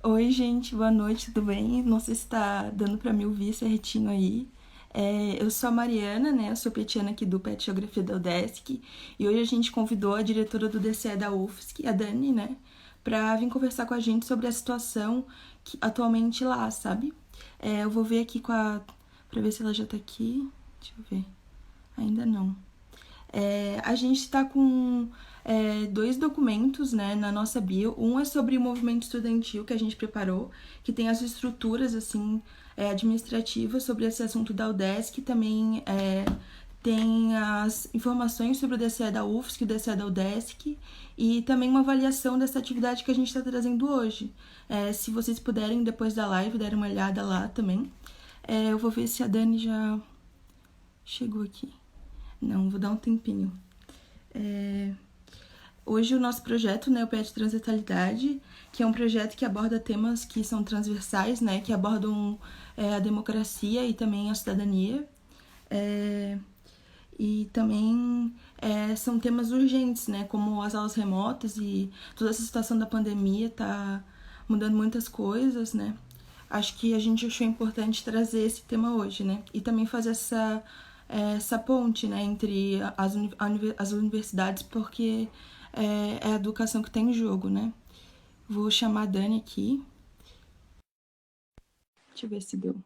Oi, gente, boa noite, tudo bem? Não sei se tá dando pra me ouvir certinho aí. Eu sou a Mariana, né? Eu sou petiana aqui do PET Geografia da UDESC e hoje a gente convidou a diretora do DCE da UFSC, a Dani, né? Pra vir conversar com a gente sobre a situação atualmente lá, sabe? Eu vou ver aqui pra ver se ela já tá aqui. Deixa eu ver. Ainda não. A gente está com dois documentos, né, na nossa bio. Um é sobre o movimento estudantil que a gente preparou, que tem as estruturas assim administrativas sobre esse assunto da UDESC, também tem as informações sobre o DCE da UFSC, o DCE da UDESC e também uma avaliação dessa atividade que a gente está trazendo hoje. Se vocês puderem, depois da live, darem uma olhada lá também. Eu vou ver se a Dani já chegou aqui. Não, vou dar um tempinho. Hoje o nosso projeto, né, o PET Transversalidade, que é um projeto que aborda temas que são transversais, né, que abordam a democracia e também a cidadania. E também são temas urgentes, né, como as aulas remotas e toda essa situação da pandemia tá mudando muitas coisas, né. Acho que a gente achou importante trazer esse tema hoje, né, e também fazer essa ponte, né, entre as universidades, porque é a educação que está em jogo, né. Vou chamar a Dani aqui. Deixa eu ver se deu.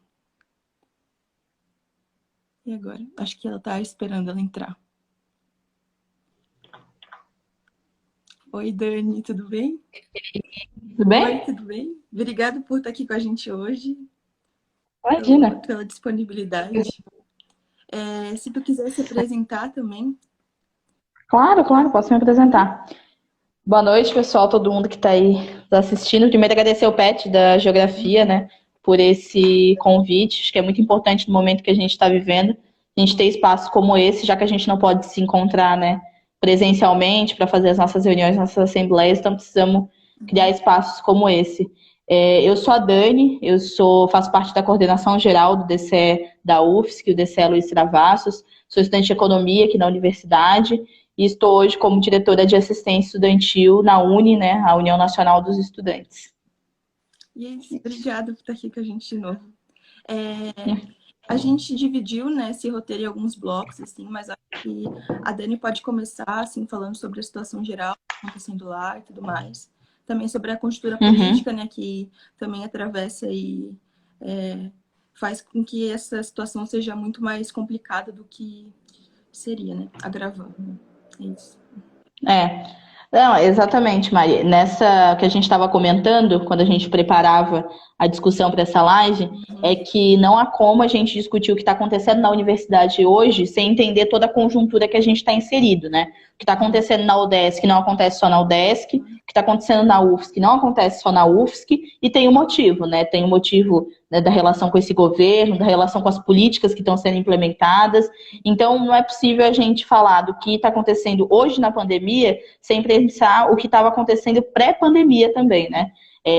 E agora? Acho que ela tá esperando ela entrar. Oi, Dani, tudo bem? Tudo Oi, bem? tudo bem? Obrigada por estar aqui com a gente hoje, Imagina. pela disponibilidade. Se tu quiser se apresentar também. Claro, claro, posso me apresentar. Boa noite, pessoal, todo mundo que está aí assistindo. Primeiro, agradecer ao PET da Geografia, né, por esse convite. Acho que é muito importante no momento que a gente está vivendo, a gente ter espaços como esse, já que a gente não pode se encontrar, né, presencialmente para fazer as nossas reuniões, nossas assembleias, então precisamos criar espaços como esse. Eu sou a Dani, faço parte da coordenação geral do DCE da UFSC, o DCE Luiz Travassos, sou estudante de economia aqui na universidade, e estou hoje como diretora de assistência estudantil na UNE, né, a União Nacional dos Estudantes. E é isso, obrigada por estar aqui com a gente de novo. A gente dividiu, né, esse roteiro em alguns blocos, assim, mas acho que a Dani pode começar, assim, falando sobre a situação geral acontecendo lá e tudo mais. Também sobre a conjuntura política, né, que também atravessa e faz com que essa situação seja muito mais complicada do que seria, né, agravando. É isso. É, não, exatamente, Maria. Nessa que a gente estava comentando, quando a gente preparava a discussão para essa live, é que não há como a gente discutir o que está acontecendo na universidade hoje sem entender toda a conjuntura que a gente está inserido, né? O que está acontecendo na UDESC não acontece só na UDESC, o que está acontecendo na UFSC não acontece só na UFSC, e tem um motivo, né? Tem um motivo, né, da relação com esse governo, da relação com as políticas que estão sendo implementadas. Então, não é possível a gente falar do que está acontecendo hoje na pandemia sem pensar o que estava acontecendo pré-pandemia também, né?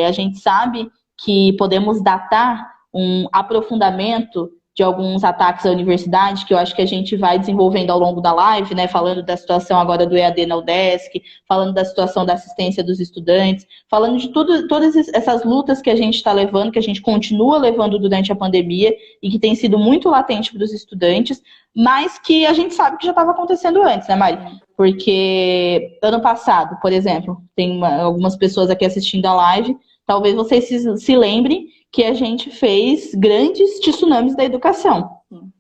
A gente sabe que podemos datar um aprofundamento de alguns ataques à universidade, que eu acho que a gente vai desenvolvendo ao longo da live, né? Falando da situação agora do EAD na UDESC, falando da situação da assistência dos estudantes, falando de todas essas lutas que a gente está levando, que a gente continua levando durante a pandemia e que tem sido muito latente para os estudantes, mas que a gente sabe que já estava acontecendo antes, né, Mari? Porque ano passado, por exemplo, tem algumas pessoas aqui assistindo a live, talvez vocês se lembrem que a gente fez grandes tsunamis da educação,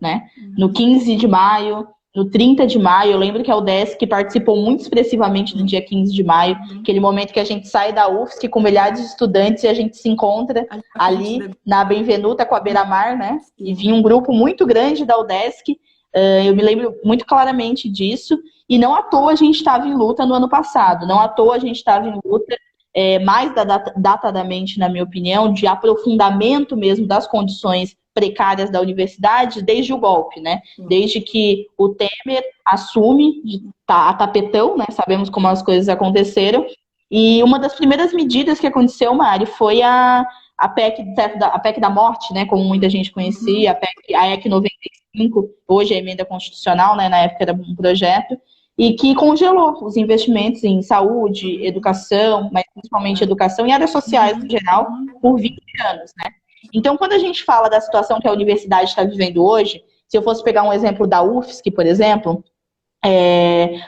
né? No 15 de maio, no 30 de maio, eu lembro que a UDESC participou muito expressivamente no dia 15 de maio, aquele momento que a gente sai da UFSC com milhares de estudantes e a gente se encontra ali na Benvenuta com a Beira-Mar, né? E vinha um grupo muito grande da UDESC, eu me lembro muito claramente disso, e não à toa a gente estava em luta no ano passado, não à toa a gente estava em luta mais datadamente, na minha opinião, de aprofundamento mesmo das condições precárias da universidade desde o golpe, né? Desde que o Temer assume a tapetão, né? Sabemos como as coisas aconteceram. E uma das primeiras medidas que aconteceu, Mari, foi a PEC da morte, né? Como muita gente conhecia, a EC 95, hoje é a emenda constitucional, né? Na época era um projeto, e que congelou os investimentos em saúde, educação, mas principalmente educação e áreas sociais no geral, por 20 anos, né? Então, quando a gente fala da situação que a universidade está vivendo hoje, se eu fosse pegar um exemplo da UFSC, por exemplo,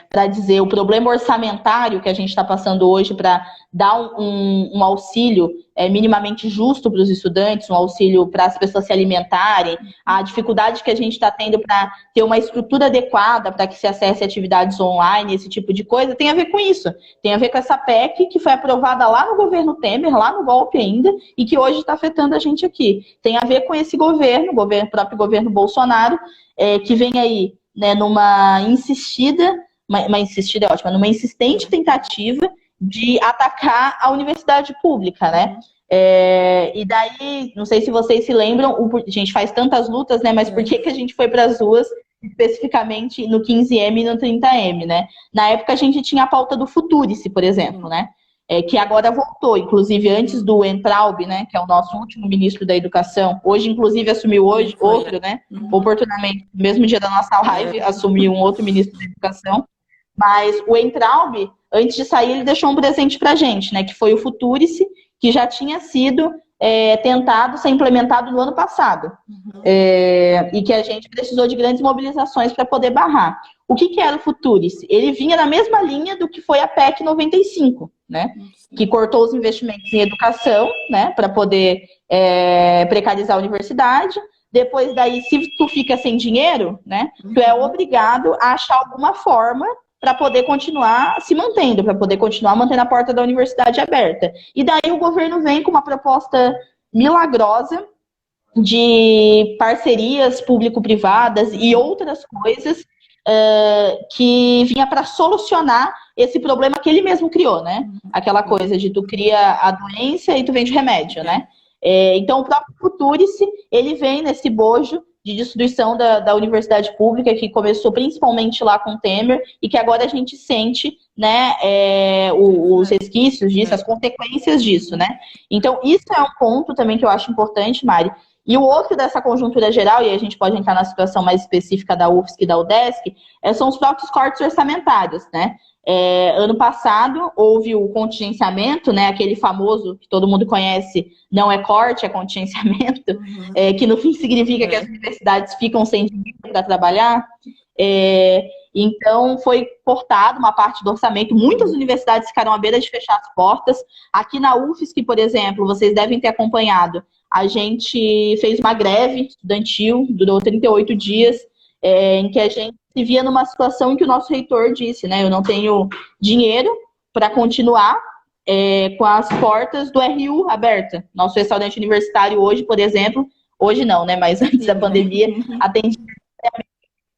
para dizer o problema orçamentário que a gente está passando hoje para dar um auxílio minimamente justo para os estudantes, um auxílio para as pessoas se alimentarem, a dificuldade que a gente está tendo para ter uma estrutura adequada para que se acesse atividades online, esse tipo de coisa, tem a ver com isso. Tem a ver com essa PEC que foi aprovada lá no governo Temer, lá no golpe ainda, e que hoje está afetando a gente aqui. Tem a ver com esse governo, próprio governo Bolsonaro, que vem aí, né, numa insistida, uma insistida é ótima, numa insistente tentativa de atacar a universidade pública, né? E daí, não sei se vocês se lembram, a gente faz tantas lutas, né? Mas por que a gente foi para as ruas, especificamente no 15M e no 30M, né? Na época a gente tinha a pauta do Futurice, por exemplo, né? Que agora voltou, inclusive antes do Entraub, né, que é o nosso último ministro da Educação, hoje inclusive assumiu outro, né, oportunamente, no mesmo dia da nossa live, assumiu um outro ministro da Educação, mas o Entraub, antes de sair, ele deixou um presente pra gente, né, que foi o Futurice, que já tinha sido tentado ser implementado no ano passado, e que a gente precisou de grandes mobilizações para poder barrar. O que era o Futurice? Ele vinha na mesma linha do que foi a PEC 95, né? Que cortou os investimentos em educação, né? Para poder precarizar a universidade. Depois daí, se tu fica sem dinheiro, né? Tu é obrigado a achar alguma forma para poder continuar se mantendo, para poder continuar mantendo a porta da universidade aberta. E daí o governo vem com uma proposta milagrosa de parcerias público-privadas e outras coisas que vinha para solucionar esse problema que ele mesmo criou, né? Aquela coisa de tu cria a doença e tu vende remédio, né? Então, o próprio Futurice, ele vem nesse bojo de destruição da universidade pública, que começou principalmente lá com Temer, e que agora a gente sente, né, os resquícios disso, as consequências disso, né? Então, isso é um ponto também que eu acho importante, Mari. E o outro dessa conjuntura geral, e a gente pode entrar na situação mais específica da UFSC e da UDESC, são os próprios cortes orçamentários, né? Ano passado houve o contingenciamento, né? Aquele famoso que todo mundo conhece, não é corte, é contingenciamento, que no fim significa que as universidades ficam sem dinheiro para trabalhar. Então foi cortado uma parte do orçamento, muitas universidades ficaram à beira de fechar as portas. Aqui na UFSC, por exemplo, vocês devem ter acompanhado, a gente fez uma greve estudantil, durou 38 dias, em que a gente se via numa situação em que o nosso reitor disse, né, eu não tenho dinheiro para continuar com as portas do RU aberta. Nosso restaurante universitário hoje, por exemplo, hoje não, né, mas antes da pandemia, atendia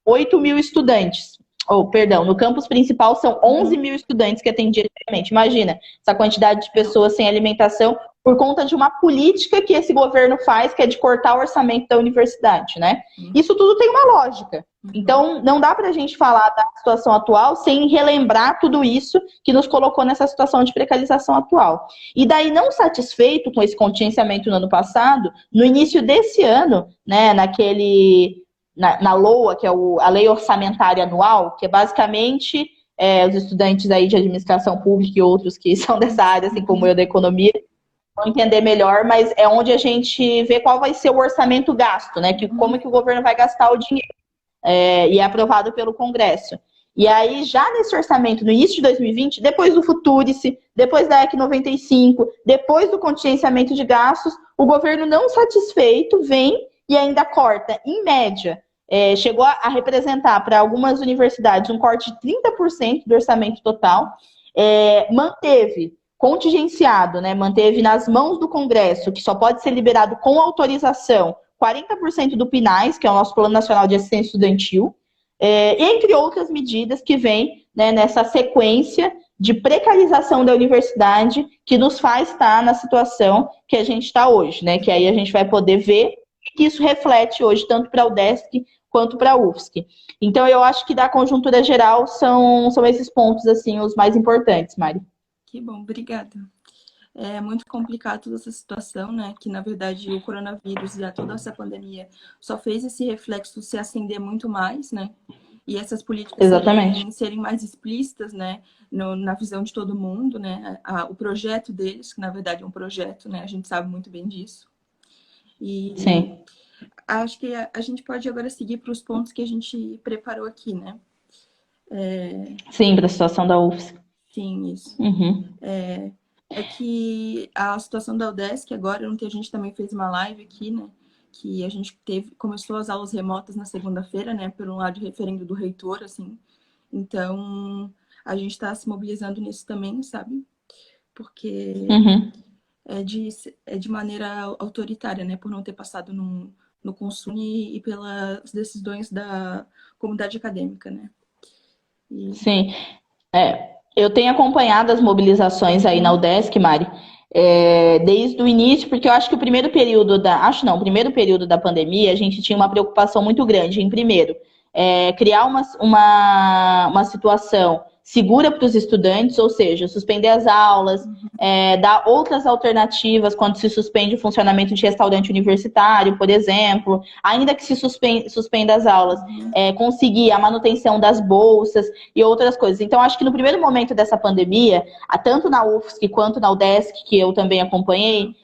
8 mil estudantes. Perdão, no campus principal são 11 mil estudantes que atendiam diariamente. Imagina, essa quantidade de pessoas sem alimentação por conta de uma política que esse governo faz, que é de cortar o orçamento da universidade, né? Isso tudo tem uma lógica. Então, não dá pra gente falar da situação atual sem relembrar tudo isso que nos colocou nessa situação de precarização atual. E daí, não satisfeito com esse contingenciamento no ano passado, no início desse ano, né, na LOA, que é a Lei Orçamentária Anual, que é basicamente os estudantes aí de administração pública e outros que são dessa área, assim como eu, da economia, vão entender melhor, mas é onde a gente vê qual vai ser o orçamento gasto, né? Como que o governo vai gastar o dinheiro. E é aprovado pelo Congresso. E aí, já nesse orçamento, no início de 2020, depois do Futurice, depois da EC 95, depois do contingenciamento de gastos, o governo não satisfeito vem e ainda corta, em média, chegou a representar para algumas universidades um corte de 30% do orçamento total, manteve contingenciado, né, manteve nas mãos do Congresso, que só pode ser liberado com autorização, 40% do PNAES, que é o nosso Plano Nacional de Assistência Estudantil, entre outras medidas que vêm, né, nessa sequência de precarização da universidade que nos faz estar na situação que a gente está hoje, né, que aí a gente vai poder ver que isso reflete hoje tanto para a UDESC quanto para a UFSC. Então, eu acho que da conjuntura geral são esses pontos, assim, os mais importantes, Mari. Que bom, obrigada. É muito complicado toda essa situação, né? Que, na verdade, o coronavírus e toda essa pandemia só fez esse reflexo se acender muito mais, né? e essas políticas Exatamente. serem mais explícitas, né, na visão de todo mundo, né, o projeto deles, que na verdade é um projeto, né, a gente sabe muito bem disso. E Sim. acho que a gente pode agora seguir para os pontos que a gente preparou aqui, né? Sim, para a situação da UFSC. Sim, isso. Uhum. É que a situação da UDESC agora, ontem a gente também fez uma live aqui, né? Que a gente começou as aulas remotas na segunda-feira, né? Por um lado, referendo do reitor, assim. Então, a gente está se mobilizando nisso também, sabe? Porque Uhum. é de maneira autoritária, né? Por não ter passado no consumo e pelas decisões da comunidade acadêmica, né? E... Sim. Eu tenho acompanhado as mobilizações aí na UDESC, Mari, desde o início, porque eu acho que o primeiro período o primeiro período da pandemia, a gente tinha uma preocupação muito grande em, primeiro, criar uma situação segura para os estudantes, ou seja, suspender as aulas, dar outras alternativas quando se suspende o funcionamento de restaurante universitário, por exemplo, ainda que se suspenda as aulas, conseguir a manutenção das bolsas e outras coisas. Então, acho que no primeiro momento dessa pandemia, tanto na UFSC quanto na UDESC, que eu também acompanhei,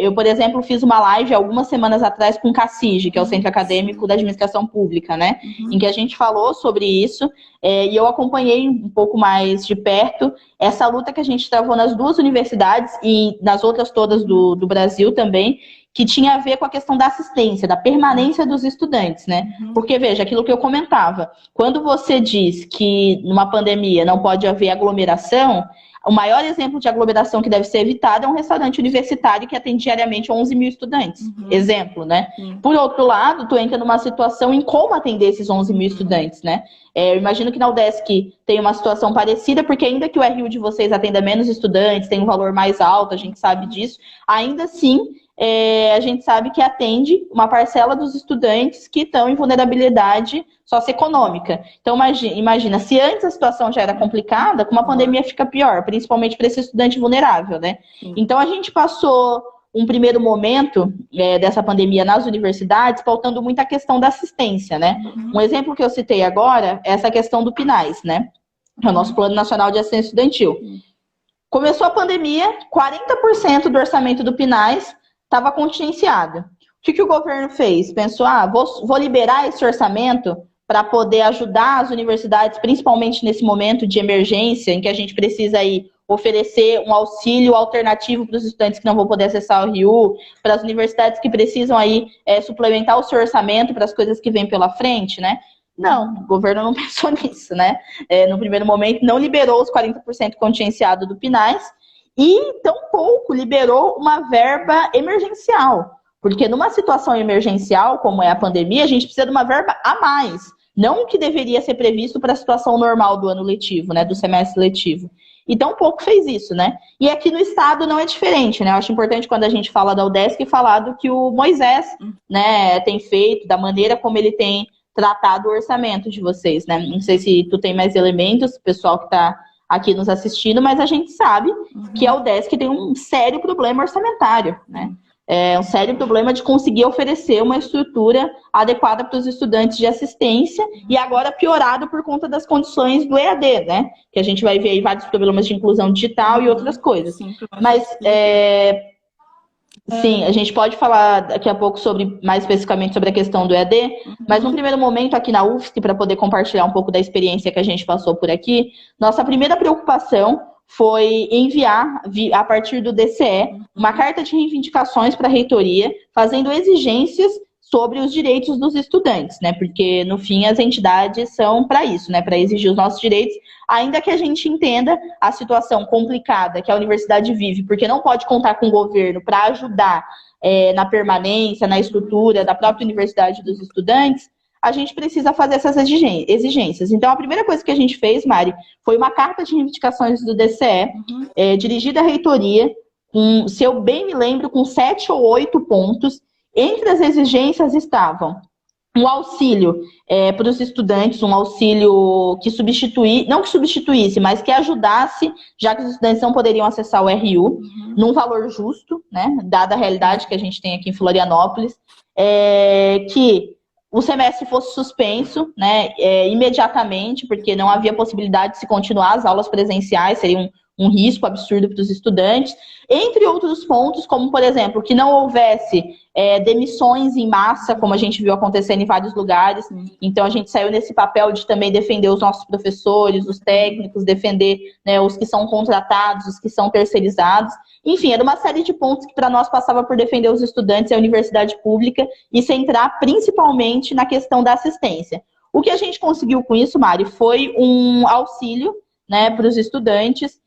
eu, por exemplo, fiz uma live algumas semanas atrás com o CACIG, que é o Centro Acadêmico da Administração Pública, né? Em que a gente falou sobre isso, e eu acompanhei um pouco mais de perto essa luta que a gente travou nas duas universidades e nas outras todas do Brasil também, que tinha a ver com a questão da assistência, da permanência dos estudantes, né? Porque, veja, aquilo que eu comentava, quando você diz que numa pandemia não pode haver aglomeração, o maior exemplo de aglomeração que deve ser evitado é um restaurante universitário que atende diariamente 11 mil estudantes. Exemplo, né? Por outro lado, tu entra numa situação em como atender esses 11 mil estudantes, né? Eu imagino que na UDESC tem uma situação parecida, porque ainda que o RU de vocês atenda menos estudantes, tem um valor mais alto, a gente sabe disso, ainda assim, a gente sabe que atende uma parcela dos estudantes que estão em vulnerabilidade socioeconômica. Então, imagina, se antes a situação já era complicada, com uma pandemia fica pior, principalmente para esse estudante vulnerável, né? Então, a gente passou um primeiro momento dessa pandemia nas universidades, pautando muito a questão da assistência, né? Um exemplo que eu citei agora é essa questão do PNAES, né? É o nosso Plano Nacional de Assistência Estudantil. Começou a pandemia, 40% do orçamento do PNAES estava contingenciado. O que o governo fez? Pensou, vou liberar esse orçamento para poder ajudar as universidades, principalmente nesse momento de emergência, em que a gente precisa aí oferecer um auxílio alternativo para os estudantes que não vão poder acessar o RU, para as universidades que precisam aí suplementar o seu orçamento para as coisas que vêm pela frente, né? Não, o governo não pensou nisso, né? No primeiro momento, não liberou os 40% contingenciado do PNAES e, tampouco, liberou uma verba emergencial. Porque numa situação emergencial, como é a pandemia, a gente precisa de uma verba a mais. Não o que deveria ser previsto para a situação normal do ano letivo, né? Do semestre letivo. E tampouco fez isso, né? E aqui no estado não é diferente, né? Eu acho importante quando a gente fala da UDESC falar do que o Moisés, né, tem feito, da maneira como ele tem tratado o orçamento de vocês, né? Não sei se tu tem mais elementos, pessoal que está aqui nos assistindo, mas a gente sabe que a UDESC tem um sério problema orçamentário, né? Um sério problema de conseguir oferecer uma estrutura adequada para os estudantes de assistência e agora piorado por conta das condições do EAD, né? Que a gente vai ver aí vários problemas de inclusão digital e outras coisas. Mas, sim, a gente pode falar daqui a pouco mais especificamente sobre a questão do EAD, mas no primeiro momento aqui na UFSC, para poder compartilhar um pouco da experiência que a gente passou por aqui, nossa primeira preocupação foi enviar, a partir do DCE, uma carta de reivindicações para a reitoria, fazendo exigências sobre os direitos dos estudantes, né? Porque, no fim, as entidades são para isso, né? Para exigir os nossos direitos, ainda que a gente entenda a situação complicada que a universidade vive, porque não pode contar com o governo para ajudar na permanência, na estrutura da própria universidade dos estudantes, a gente precisa fazer essas exigências. Então, a primeira coisa que a gente fez, Mari, foi uma carta de reivindicações do DCE, dirigida à reitoria, se eu bem me lembro, com 7 ou 8 pontos. Entre as exigências estavam um auxílio para os estudantes, um auxílio que não que substituísse, mas que ajudasse, já que os estudantes não poderiam acessar o RU, num valor justo, né, dada a realidade que a gente tem aqui em Florianópolis, que o semestre fosse suspenso, né, imediatamente, porque não havia possibilidade de se continuar as aulas presenciais, seria um risco absurdo para os estudantes, entre outros pontos, como, por exemplo, que não houvesse demissões em massa, como a gente viu acontecendo em vários lugares. Então, a gente saiu nesse papel de também defender os nossos professores, os técnicos, defender, né, os que são contratados, os que são terceirizados. Enfim, era uma série de pontos que para nós passava por defender os estudantes e a universidade pública e centrar principalmente na questão da assistência. O que a gente conseguiu com isso, Mari, foi um auxílio, né, para os estudantes,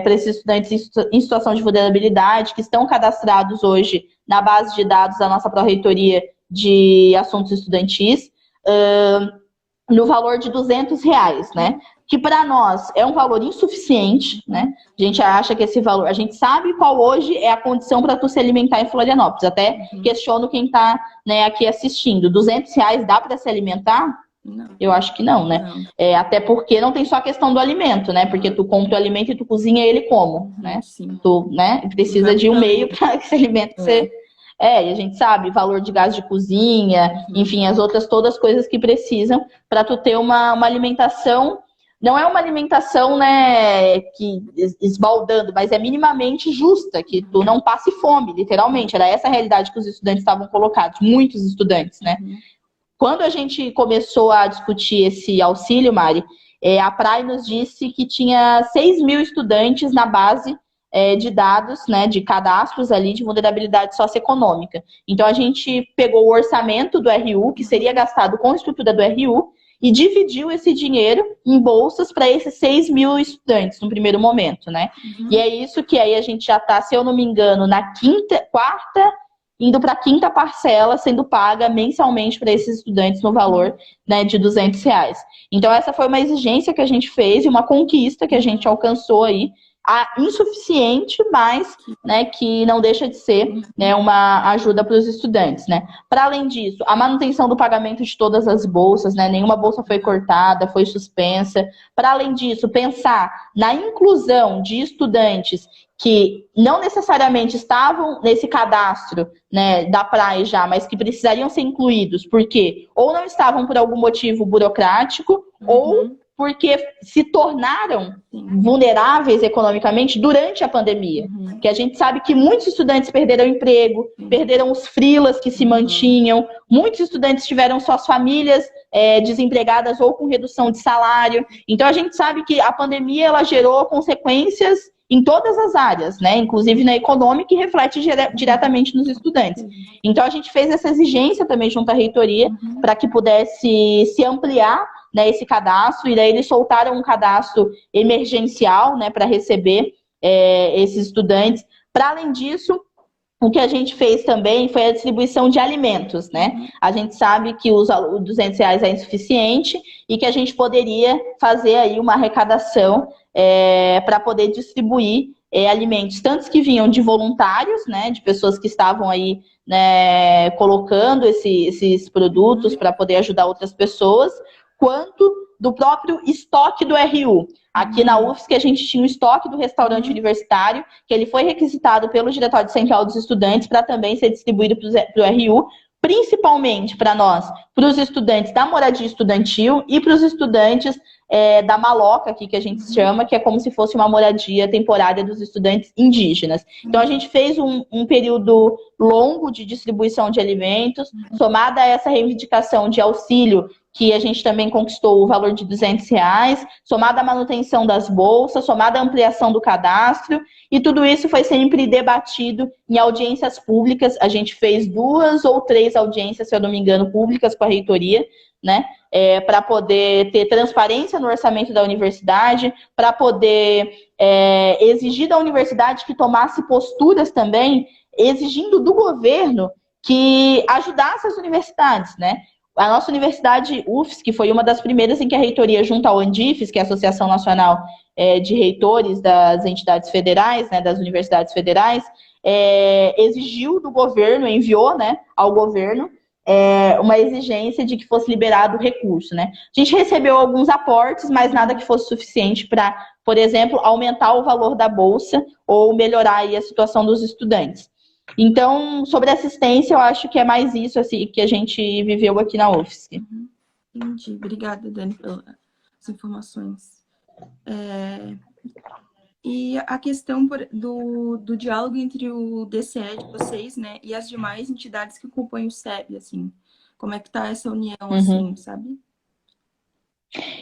para esses estudantes em situação de vulnerabilidade, que estão cadastrados hoje na base de dados da nossa Pró-Reitoria de Assuntos Estudantis, no valor de R$200, né? Que para nós é um valor insuficiente, né? A gente acha que esse valor, a gente sabe qual hoje é a condição para tu se alimentar em Florianópolis. Até questiono quem está, né, aqui assistindo. R$200 dá para se alimentar? Não. Eu acho que não, né? Não. Até porque não tem só a questão do alimento, né? Porque tu compra o alimento e tu cozinha ele como, né? Sim. Tu, né, precisa de um meio para que esse alimento ser... E a gente sabe, valor de gás de cozinha, enfim, as outras todas as coisas que precisam para tu ter uma alimentação. Não é uma alimentação, né, que esbaldando, mas é minimamente justa, que tu não passe fome, literalmente. Era essa a realidade que os estudantes estavam colocados, muitos estudantes, né? Quando a gente começou a discutir esse auxílio, Mari, a PRAE nos disse que tinha 6 mil estudantes na base de dados, né, de cadastros ali de vulnerabilidade socioeconômica. Então, a gente pegou o orçamento do RU, que seria gastado com a estrutura do RU, e dividiu esse dinheiro em bolsas para esses 6 mil estudantes no primeiro momento, né? E é isso que aí a gente já está, se eu não me engano, na quarta, indo para a quinta parcela, sendo paga mensalmente para esses estudantes no valor, né, de R$200. Então, essa foi uma exigência que a gente fez e uma conquista que a gente alcançou aí, insuficiente, mas, né, que não deixa de ser, né, uma ajuda para os estudantes, né? Para além disso, a manutenção do pagamento de todas as bolsas, né? Nenhuma bolsa foi cortada, foi suspensa. Para além disso, pensar na inclusão de estudantes que não necessariamente estavam nesse cadastro, né, da PRAE já, mas que precisariam ser incluídos, porque ou não estavam por algum motivo burocrático, ou porque se tornaram vulneráveis economicamente durante a pandemia. Que a gente sabe que muitos estudantes perderam emprego, perderam os freelas que se mantinham, muitos estudantes tiveram suas famílias desempregadas ou com redução de salário. Então, a gente sabe que a pandemia ela gerou consequências em todas as áreas, né? Inclusive na econômica, e reflete diretamente nos estudantes. Então, a gente fez essa exigência também junto à reitoria para que pudesse se ampliar, né, esse cadastro, e daí eles soltaram um cadastro emergencial, né, para receber esses estudantes. Para além disso, o que a gente fez também foi a distribuição de alimentos, né? A gente sabe que os R$200 é insuficiente e que a gente poderia fazer aí uma arrecadação para poder distribuir alimentos, tantos que vinham de voluntários, né, de pessoas que estavam aí, né, colocando esses produtos para poder ajudar outras pessoas, quanto do próprio estoque do RU. Aqui na UFSC a gente tinha o estoque do restaurante universitário, que ele foi requisitado pelo Diretório Central dos Estudantes para também ser distribuído para o RU, principalmente para nós, para os estudantes da moradia estudantil e para os estudantes da maloca, aqui que a gente chama, que é como se fosse uma moradia temporária dos estudantes indígenas. Então, a gente fez um período longo de distribuição de alimentos, somada a essa reivindicação de auxílio, que a gente também conquistou o valor de R$200, somada à manutenção das bolsas, somada à ampliação do cadastro, e tudo isso foi sempre debatido em audiências públicas. A gente fez 2 ou 3 audiências, se eu não me engano, públicas com a reitoria, né, para poder ter transparência no orçamento da universidade, para poder exigir da universidade que tomasse posturas também, exigindo do governo que ajudasse as universidades, né? A nossa universidade UFSC, que foi uma das primeiras em que a reitoria, junto ao ANDIFES, que é a Associação Nacional de Reitores das Entidades Federais, né, das Universidades Federais, exigiu do governo, enviou, né, ao governo, uma exigência de que fosse liberado o recurso, né? A gente recebeu alguns aportes, mas nada que fosse suficiente para, por exemplo, aumentar o valor da bolsa ou melhorar aí a situação dos estudantes. Então, sobre assistência, eu acho que é mais isso assim, que a gente viveu aqui na UFSC. Entendi. Obrigada, Dani, pelas informações. E a questão do diálogo entre o DCE de vocês, né, e as demais entidades que compõem o SEB, assim, como é que tá essa união, assim, sabe?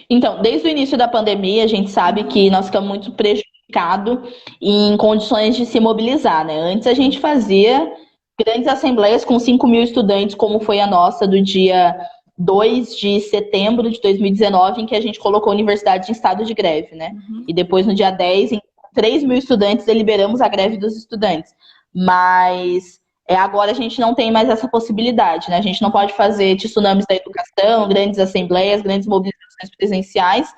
Então, desde o início da pandemia, a gente sabe que nós ficamos muito prejudicados em condições de se mobilizar, né? Antes a gente fazia grandes assembleias com 5.000 estudantes, como foi a nossa do dia 2 de setembro de 2019, em que a gente colocou a universidade em estado de greve, né? E depois, no dia 10, em 3.000 estudantes, deliberamos a greve dos estudantes. Mas agora a gente não tem mais essa possibilidade, né? A gente não pode fazer tsunamis da educação, grandes assembleias, grandes mobilizações presenciais.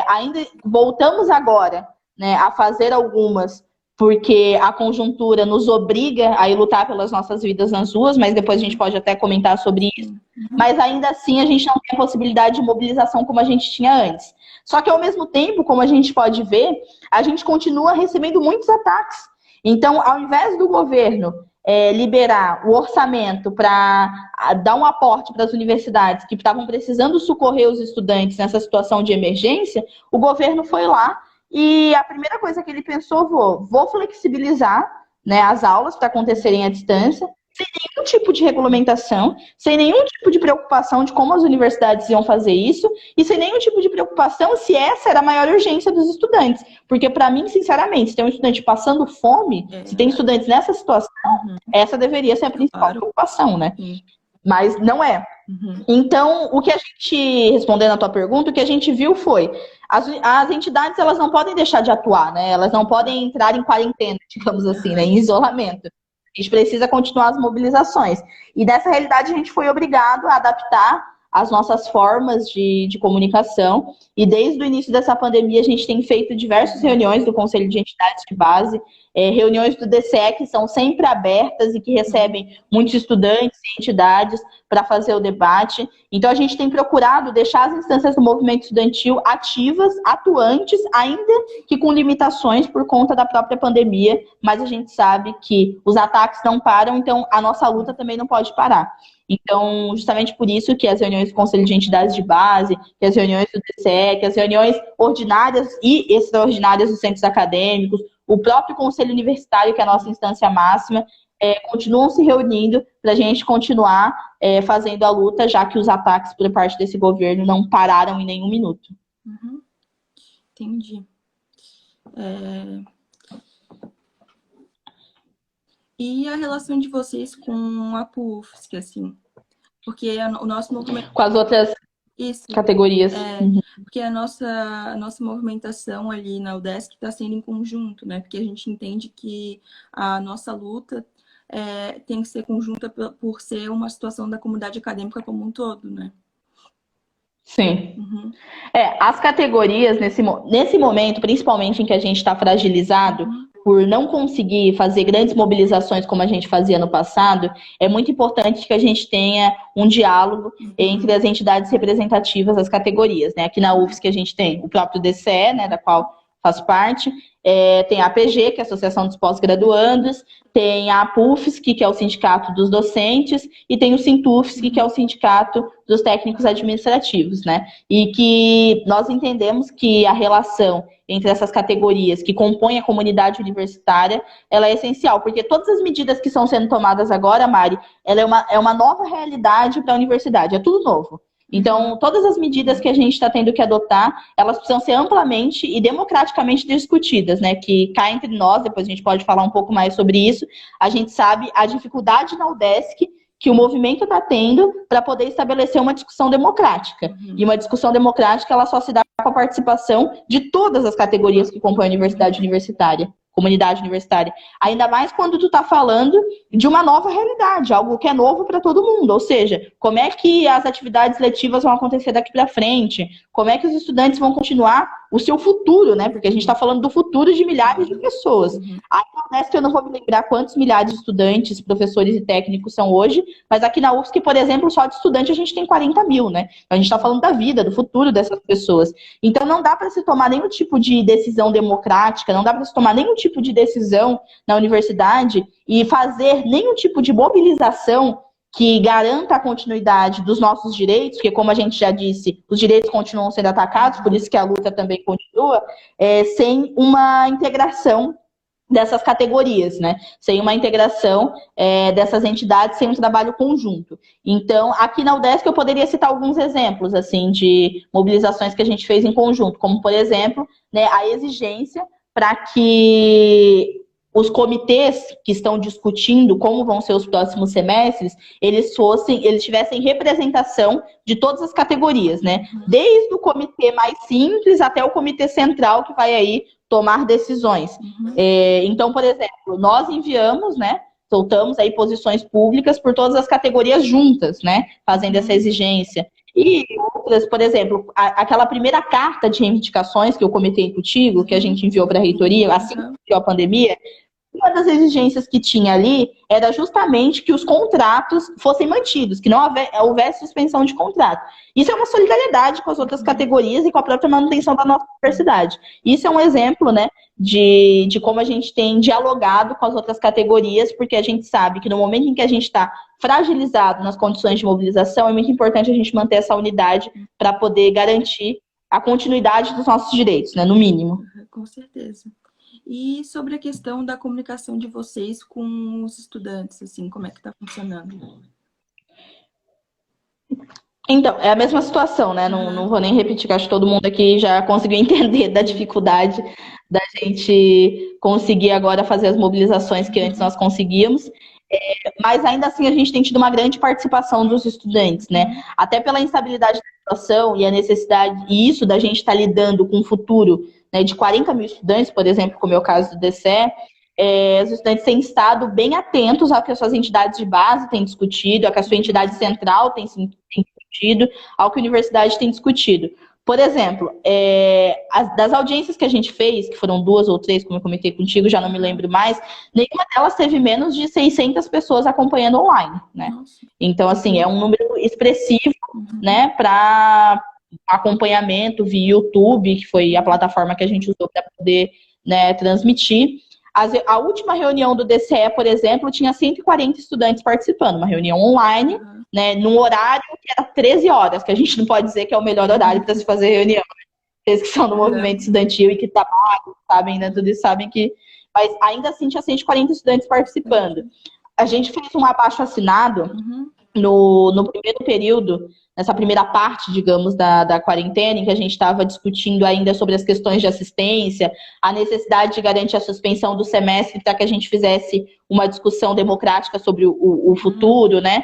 Ainda voltamos agora, né, a fazer algumas, porque a conjuntura nos obriga a ir lutar pelas nossas vidas nas ruas, mas depois a gente pode até comentar sobre isso. Mas ainda assim a gente não tem a possibilidade de mobilização como a gente tinha antes. Só que ao mesmo tempo, como a gente pode ver, a gente continua recebendo muitos ataques. Então, ao invés do governo liberar o orçamento para dar um aporte para as universidades que estavam precisando socorrer os estudantes nessa situação de emergência, o governo foi lá e a primeira coisa que ele pensou, vou flexibilizar, né, as aulas para acontecerem à distância, sem nenhum tipo de regulamentação, sem nenhum tipo de preocupação de como as universidades iam fazer isso, e sem nenhum tipo de preocupação se essa era a maior urgência dos estudantes. Porque, para mim, sinceramente, se tem um estudante passando fome, se tem estudantes nessa situação, essa deveria ser a principal preocupação, né? Mas não é. Então, o que a gente, respondendo a tua pergunta, o que a gente viu foi, as entidades, elas não podem deixar de atuar, né? Elas não podem entrar em quarentena, digamos assim, né? Em isolamento. A gente precisa continuar as mobilizações. E nessa realidade a gente foi obrigado a adaptar as nossas formas de comunicação. E desde o início dessa pandemia a gente tem feito diversas reuniões do Conselho de Entidades de Base, reuniões do DCE que são sempre abertas e que recebem muitos estudantes e entidades para fazer o debate. Então a gente tem procurado deixar as instâncias do movimento estudantil ativas, atuantes, ainda que com limitações por conta da própria pandemia, mas a gente sabe que os ataques não param, então a nossa luta também não pode parar. Então, justamente por isso que as reuniões do Conselho de Entidades de Base, que as reuniões do DCE, que as reuniões ordinárias e extraordinárias dos centros acadêmicos, o próprio Conselho Universitário, que é a nossa instância máxima, continuam se reunindo para a gente continuar fazendo a luta, já que os ataques por parte desse governo não pararam em nenhum minuto. Entendi. E a relação de vocês com a PUFSC, assim? Porque o nosso movimento... Com as outras categorias. Porque a nossa movimentação ali na UDESC está sendo em conjunto, né? Porque a gente entende que a nossa luta tem que ser conjunta por ser uma situação da comunidade acadêmica como um todo, né? Sim. As categorias, nesse momento, principalmente em que a gente está fragilizado, por não conseguir fazer grandes mobilizações como a gente fazia no passado, é muito importante que a gente tenha um diálogo entre as entidades representativas das categorias, né? Aqui na UFSC a gente tem o próprio DCE, né, da qual faço parte, tem a APG, que é a Associação dos Pós-Graduandos, tem a PUFSC, que é o Sindicato dos Docentes, e tem o Sintufsc, que é o Sindicato dos Técnicos Administrativos, né? E que nós entendemos que a relação entre essas categorias que compõem a comunidade universitária, ela é essencial, porque todas as medidas que estão sendo tomadas agora, Mari, ela é uma nova realidade para a universidade, é tudo novo. Então, todas as medidas que a gente está tendo que adotar, elas precisam ser amplamente e democraticamente discutidas, né? Que cá entre nós, depois a gente pode falar um pouco mais sobre isso, a gente sabe a dificuldade na UDESC que o movimento está tendo para poder estabelecer uma discussão democrática. E uma discussão democrática, ela só se dá com a participação de todas as categorias que compõem a universidade universitária, comunidade universitária. Ainda mais quando tu está falando de uma nova realidade, algo que é novo para todo mundo. Ou seja, como é que as atividades letivas vão acontecer daqui para frente? Como é que os estudantes vão continuar o seu futuro, né? Porque a gente está falando do futuro de milhares de pessoas. Uhum. Aí na Unesp eu não vou me lembrar quantos milhares de estudantes, professores e técnicos são hoje, mas aqui na UFSC, por exemplo, só de estudante a gente tem 40 mil, né? A gente está falando da vida, do futuro dessas pessoas. Então não dá para se tomar nenhum tipo de decisão democrática, não dá para se tomar nenhum tipo de decisão na universidade e fazer nenhum tipo de mobilização que garanta a continuidade dos nossos direitos, porque, como a gente já disse, os direitos continuam sendo atacados, por isso que a luta também continua, sem uma integração dessas categorias, né? Sem uma integração dessas entidades, sem um trabalho conjunto. Então, aqui na UDESC eu poderia citar alguns exemplos, assim, de mobilizações que a gente fez em conjunto, como, por exemplo, né, a exigência para que os comitês que estão discutindo como vão ser os próximos semestres, eles tivessem representação de todas as categorias, né? Desde o comitê mais simples até o comitê central, que vai aí tomar decisões. Então, por exemplo, nós enviamos, né? Soltamos aí posições públicas por todas as categorias juntas, né? Fazendo essa exigência. E outras, por exemplo, aquela primeira carta de reivindicações que eu comentei contigo, que a gente enviou para a reitoria, assim que iniciou a pandemia, uma das exigências que tinha ali era justamente que os contratos fossem mantidos, que não houvesse suspensão de contrato. Isso é uma solidariedade com as outras categorias e com a própria manutenção da nossa universidade. Isso é um exemplo, né, de como a gente tem dialogado com as outras categorias, porque a gente sabe que no momento em que a gente está fragilizado nas condições de mobilização, é muito importante a gente manter essa unidade para poder garantir a continuidade dos nossos direitos, né, no mínimo. Com certeza. E sobre a questão da comunicação de vocês com os estudantes, assim, como é que está funcionando? Então, é a mesma situação, né? Não vou nem repetir, que acho que todo mundo aqui já conseguiu entender da dificuldade da gente conseguir agora fazer as mobilizações que antes nós conseguíamos. Mas ainda assim a gente tem tido uma grande participação dos estudantes, né? Até pela instabilidade da situação e a necessidade, e isso da gente estar lidando com um futuro, né, de 40 mil estudantes, por exemplo, como é o caso do DCE, os estudantes têm estado bem atentos ao que as suas entidades de base têm discutido, ao que a sua entidade central tem discutido, ao que a universidade tem discutido. Por exemplo, das audiências que a gente fez, que foram 2 ou 3, como eu comentei contigo, já não me lembro mais, nenhuma delas teve menos de 600 pessoas acompanhando online, né? Então, assim, é um número expressivo, né, para acompanhamento via YouTube, que foi a plataforma que a gente usou para poder, né, transmitir. A última reunião do DCE, por exemplo, tinha 140 estudantes participando, uma reunião online, né, num horário que era 13 horas, que a gente não pode dizer que é o melhor horário para se fazer reunião. Vocês que são do movimento estudantil e que trabalham, sabem, né, tudo isso, sabem que... Mas ainda assim tinha 140 estudantes participando. A gente fez um abaixo-assinado no primeiro período, nessa primeira parte, digamos, da quarentena, em que a gente estava discutindo ainda sobre as questões de assistência, a necessidade de garantir a suspensão do semestre para que a gente fizesse uma discussão democrática sobre o futuro, né?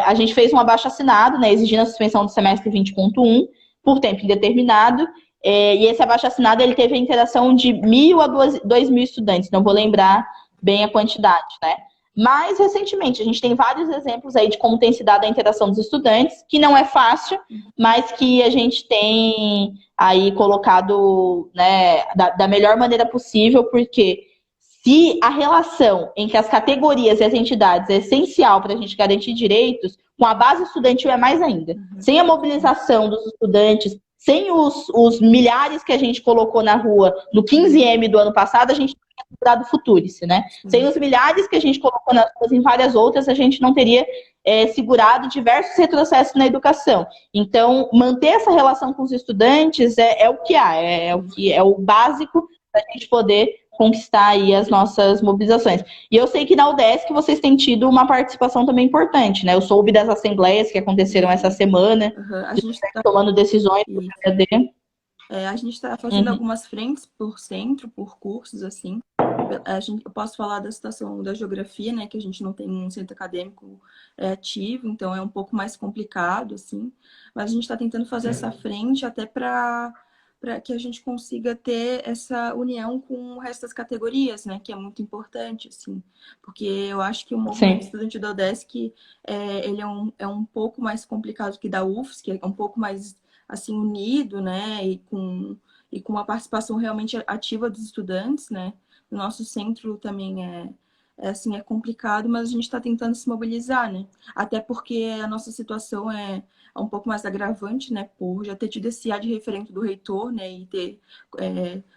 A gente fez um abaixo-assinado, né, exigindo a suspensão do semestre 20.1 por tempo indeterminado, e esse abaixo-assinado ele teve a interação de 1.000 a 2.000 estudantes, não vou lembrar bem a quantidade, né? Mas, recentemente, a gente tem vários exemplos aí de como tem se dado a interação dos estudantes, que não é fácil, mas que a gente tem aí colocado, né, da melhor maneira possível, porque se a relação entre as categorias e as entidades é essencial para a gente garantir direitos, com a base estudantil é mais ainda. Sem a mobilização dos estudantes, sem os milhares que a gente colocou na rua no 15M do ano passado, a gente do Futurice, né? Sem os milhares que a gente colocou nas ruas em várias outras, a gente não teria segurado diversos retrocessos na educação. Então, manter essa relação com os estudantes é o que há, é o básico para a gente poder conquistar aí as nossas mobilizações. E eu sei que na UDESC vocês têm tido uma participação também importante, né? Eu soube das assembleias que aconteceram essa semana, a gente tá tomando decisões do PAD. A gente está fazendo algumas frentes por centro, por cursos, assim. Eu posso falar da situação da geografia, né? Que a gente não tem um centro acadêmico ativo, então é um pouco mais complicado, assim. Mas a gente está tentando fazer essa frente até para que a gente consiga ter essa união com o resto das categorias, né? Que é muito importante, assim. Porque eu acho que o movimento estudantil da UDESC, ele é um pouco mais complicado que da UFSC, que é um pouco mais assim, unido, né, e com uma participação realmente ativa dos estudantes, né. O nosso centro também assim, é complicado, mas a gente está tentando se mobilizar, né. Até porque a nossa situação é um pouco mais agravante, né, por já ter tido esse ad referendo do reitor, né, e ter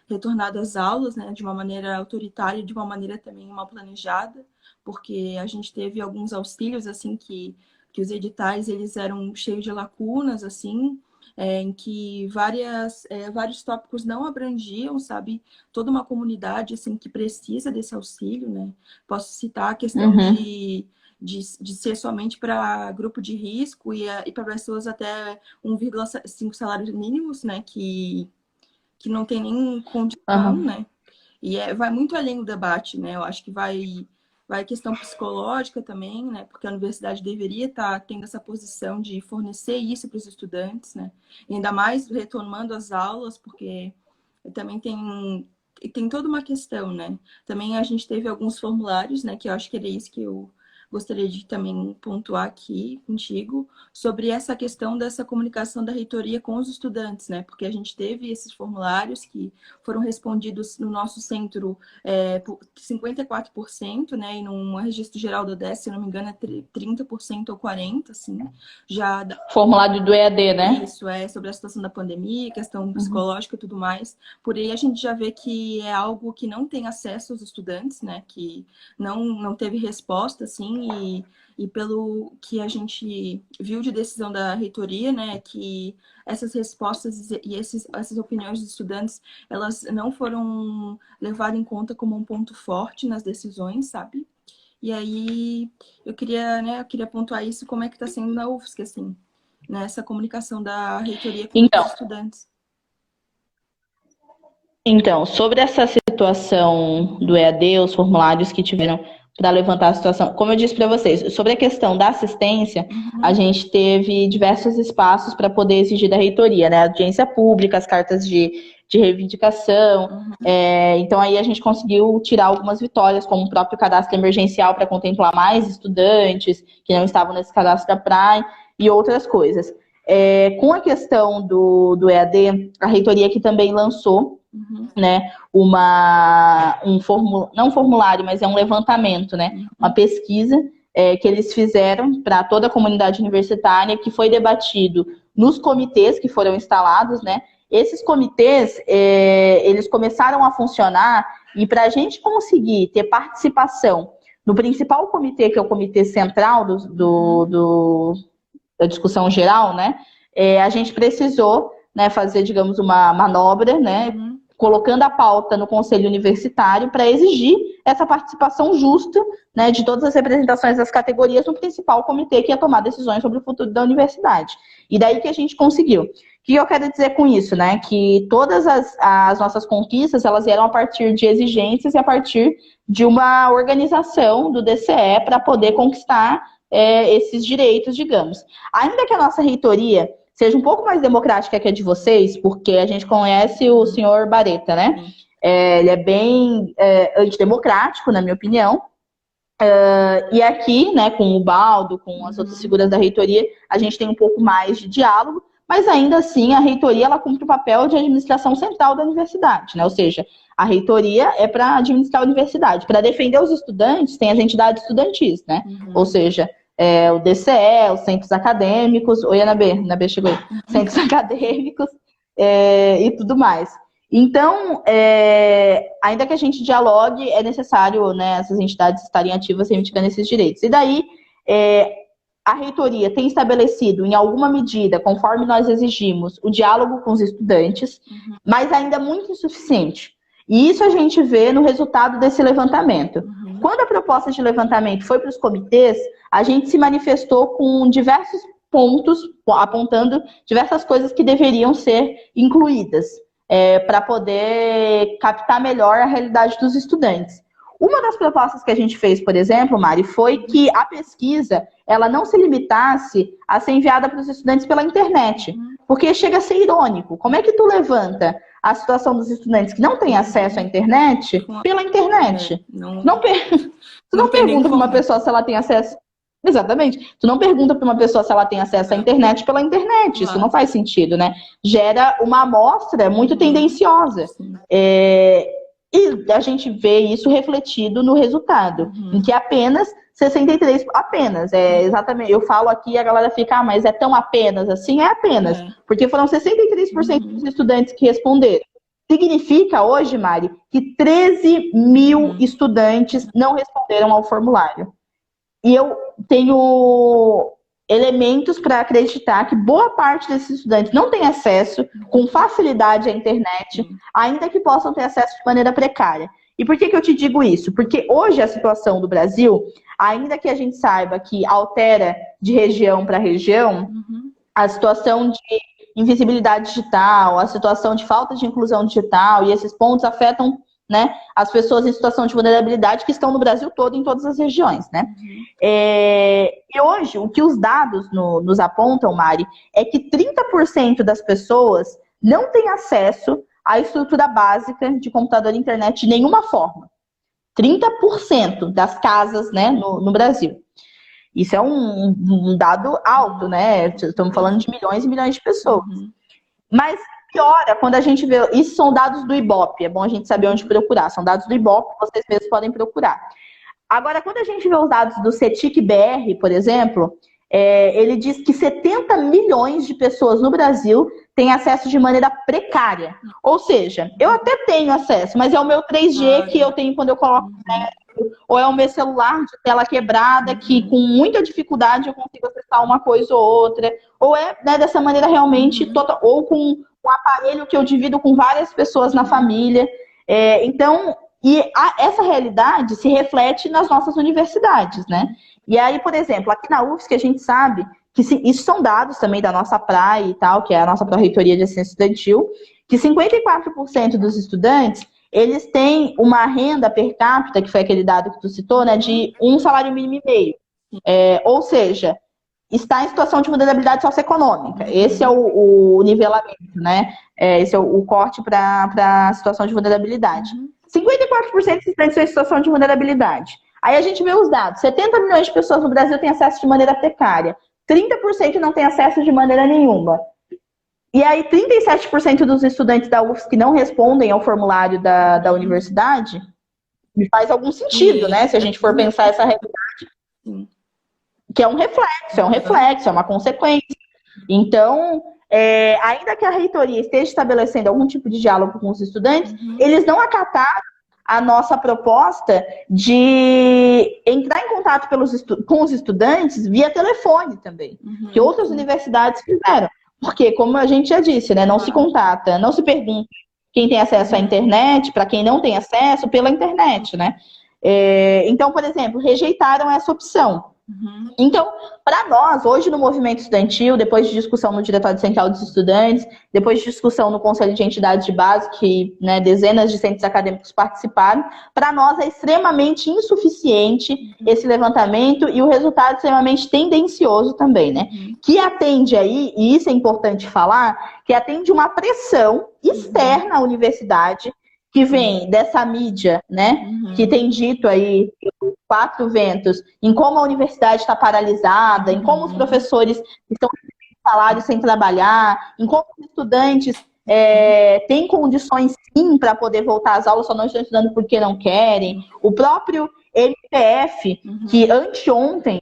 retornado às aulas, né, de uma maneira autoritária, de uma maneira também mal planejada, porque a gente teve alguns auxílios, assim, que os editais, eles eram cheios de lacunas, assim, em que vários tópicos não abrangiam, sabe, toda uma comunidade, assim, que precisa desse auxílio, né. Posso citar a questão Uhum, de ser somente para grupo de risco e para pessoas até 1,5 salários mínimos, né, que não tem nem condição, uhum. né? E vai muito além do debate, né? Eu acho que vai questão psicológica também, né? Porque a universidade deveria estar tendo essa posição de fornecer isso para os estudantes, né? E ainda mais retomando as aulas, porque também tem toda uma questão, né? Também a gente teve alguns formulários, né? Que eu acho que era isso que eu gostaria de também pontuar aqui contigo, sobre essa questão dessa comunicação da reitoria com os estudantes, né? Porque a gente teve esses formulários que foram respondidos no nosso centro por 54%, né? E no registro geral do DES, se eu não me engano, é 30% ou 40%, assim. Já Formulário do EAD, né? isso é sobre a situação da pandemia, questão Uhum. psicológica e tudo mais. Por aí a gente já vê que é algo que não tem acesso aos estudantes, né? Que não teve resposta, assim, e pelo que a gente viu de decisão da reitoria, né? Que essas respostas e essas opiniões dos estudantes, elas não foram levadas em conta como um ponto forte nas decisões, sabe? E aí eu queria pontuar isso, como é que está sendo na UFSC, assim, nessa comunicação da reitoria com Então, os estudantes. Então, sobre essa situação do EAD, os formulários que tiveram para levantar a situação, como eu disse para vocês, sobre a questão da assistência, a Uhum, gente teve diversos espaços para poder exigir da reitoria, né? Audiência pública, as cartas de reivindicação. uhum, Então, aí a gente conseguiu tirar algumas vitórias, como o próprio cadastro emergencial para contemplar mais estudantes que não estavam nesse cadastro da PRAE e outras coisas. Com a questão do EAD, a reitoria que também lançou, uhum, né, não um formulário, mas é um levantamento, né, uma uhum, pesquisa que eles fizeram para toda a comunidade universitária, que foi debatido nos comitês que foram instalados, né. Esses comitês, eles começaram a funcionar, e para a gente conseguir ter participação no principal comitê, que é o comitê central da discussão geral, né, a gente precisou, né, fazer, digamos, uma manobra, né, uhum. colocando a pauta no conselho universitário para exigir essa participação justa, né, de todas as representações das categorias no principal comitê que ia tomar decisões sobre o futuro da universidade. E daí que a gente conseguiu. O que eu quero dizer com isso, né? Que todas as nossas conquistas, elas vieram a partir de exigências e a partir de uma organização do DCE para poder conquistar esses direitos, digamos. Ainda que a nossa reitoria seja um pouco mais democrática que a de vocês, porque a gente conhece o senhor Bareta, né? Sim. Ele é bem antidemocrático, na minha opinião. E aqui, né, com o Baldo, com as outras Uhum, figuras da reitoria, a gente tem um pouco mais de diálogo, mas ainda assim a reitoria ela cumpre o papel de administração central da universidade, né? Ou seja, a reitoria é para administrar a universidade. Para defender os estudantes, tem as entidades estudantis, né? Ou uhum, seja, o DCE, os centros acadêmicos, oi, Ana B, Ana B chegou aí, centros acadêmicos e tudo mais. Então, ainda que a gente dialogue, é necessário, né, essas entidades estarem ativas reivindicando esses direitos. E daí, a reitoria tem estabelecido, em alguma medida, conforme nós exigimos, o diálogo com os estudantes, uhum, mas ainda muito insuficiente. E isso a gente vê no resultado desse levantamento. uhum, Quando a proposta de levantamento foi para os comitês, a gente se manifestou com diversos pontos, apontando diversas coisas que deveriam ser incluídas para poder captar melhor a realidade dos estudantes. Uma das propostas que a gente fez, por exemplo, Mari, foi que a pesquisa ela não se limitasse a ser enviada para os estudantes pela internet, uhum, porque chega a ser irônico. Como é que tu levanta a situação dos estudantes que não têm acesso à uhum. internet Com pela internet? Tu não, não, tu não não tem nem pergunta para uma como. pessoa se ela tem acesso. Exatamente. Tu não pergunta para uma pessoa se ela tem acesso à internet pela internet. Isso não faz sentido, né? Gera uma amostra muito tendenciosa. E a gente vê isso refletido no resultado, em que apenas 63%, apenas, exatamente, eu falo aqui e a galera fica, mas é tão apenas assim? É apenas, porque foram 63% dos estudantes que responderam. Significa hoje, Mari, que 13 mil estudantes não responderam ao formulário. E eu tenho elementos para acreditar que boa parte desses estudantes não tem acesso com facilidade à internet, ainda que possam ter acesso de maneira precária. E por que eu te digo isso? Porque hoje a situação do Brasil, ainda que a gente saiba que altera de região para região, a situação de invisibilidade digital, a situação de falta de inclusão digital, e esses pontos afetam, né, as pessoas em situação de vulnerabilidade que estão no Brasil todo, em todas as regiões, né? E hoje, o que os dados nos apontam, Mari, é que 30% das pessoas não têm acesso à estrutura básica de computador e internet de nenhuma forma. 30% das casas, né, no Brasil. Isso é um dado alto, né? Estamos falando de milhões e milhões de pessoas. Mas piora quando a gente vê... Isso são dados do Ibope, é bom a gente saber onde procurar. São dados do Ibope, vocês mesmos podem procurar. Agora, quando a gente vê os dados do CETIC-BR, por exemplo, ele diz que 70 milhões de pessoas no Brasil têm acesso de maneira precária. Ou seja, eu até tenho acesso, mas é o meu 3G que eu tenho quando eu coloco ou é o meu celular de tela quebrada, que com muita dificuldade eu consigo acessar uma coisa ou outra, ou é, né, dessa maneira realmente, ou com um aparelho que eu divido com várias pessoas na família. Então, essa realidade se reflete nas nossas universidades, né? E aí, por exemplo, aqui na UFSC a gente sabe que isso são dados também da nossa PRAE e tal, que é a nossa Pró-Reitoria de Assistência Estudantil, que 54% dos estudantes eles têm uma renda per capita, que foi aquele dado que tu citou, né, de um salário mínimo e meio. Ou seja, está em situação de vulnerabilidade socioeconômica. Esse é o nivelamento, né? Esse é o corte para a situação de vulnerabilidade. 54% dos estudantes estão em situação de vulnerabilidade. Aí a gente vê os dados. 70 milhões de pessoas no Brasil têm acesso de maneira precária. 30% não têm acesso de maneira nenhuma. E aí, 37% dos estudantes da UFSC que não respondem ao formulário da universidade, me faz algum sentido, né? Se a gente for pensar essa realidade, que é um reflexo, é uma consequência. Então, ainda que a reitoria esteja estabelecendo algum tipo de diálogo com os estudantes, eles não acataram a nossa proposta de entrar em contato com os estudantes via telefone também, que outras universidades fizeram. Porque, como a gente já disse, né, não se contata, não se pergunta quem tem acesso à internet, para quem não tem acesso, pela internet, né? Então, por exemplo, rejeitaram essa opção. Então, para nós, hoje no movimento estudantil, depois de discussão no Diretório Central dos Estudantes, depois de discussão no Conselho de Entidades de Base, que, né, dezenas de centros acadêmicos participaram, para nós é extremamente insuficiente esse levantamento e o resultado extremamente tendencioso também, né? Que atende aí, e isso é importante falar, que atende uma pressão externa à universidade, que vem dessa mídia, né, que tem dito aí, quatro ventos, em como a universidade está paralisada, em como os professores estão recebendo salário sem trabalhar, em como os estudantes têm condições sim para poder voltar às aulas, só não estão estudando porque não querem. O próprio MPF, que anteontem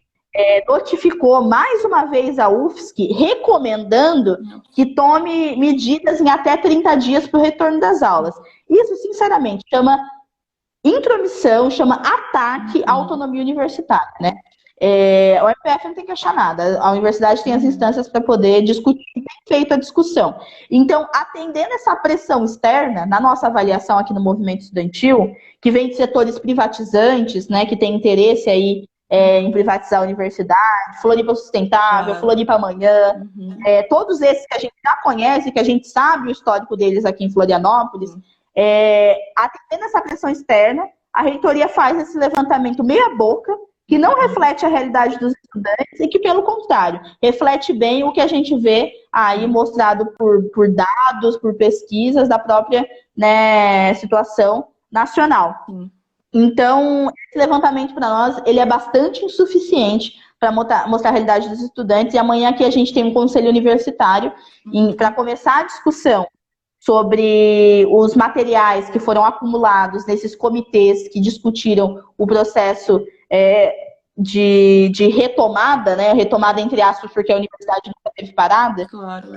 notificou mais uma vez a UFSC, recomendando que tome medidas em até 30 dias para o retorno das aulas. Isso, sinceramente, chama intromissão, chama ataque à autonomia universitária, né? O MPF não tem que achar nada, a universidade tem as instâncias para poder discutir, tem feito a discussão. Então, atendendo essa pressão externa, na nossa avaliação aqui no movimento estudantil, que vem de setores privatizantes, né, que tem interesse aí em privatizar a universidade, Floripa Sustentável, Floripa Amanhã, todos esses que a gente já conhece, que a gente sabe o histórico deles aqui em Florianópolis, atendendo essa pressão externa, a reitoria faz esse levantamento meia boca, que não reflete a realidade dos estudantes e que, pelo contrário, reflete bem o que a gente vê aí mostrado por dados, por pesquisas da própria, né, situação nacional. Então, esse levantamento para nós, ele é bastante insuficiente para mostrar a realidade dos estudantes. E amanhã aqui a gente tem um conselho universitário para começar a discussão sobre os materiais que foram acumulados nesses comitês que discutiram o processo de retomada, né? Retomada entre aspas, porque a universidade nunca teve parada. Claro.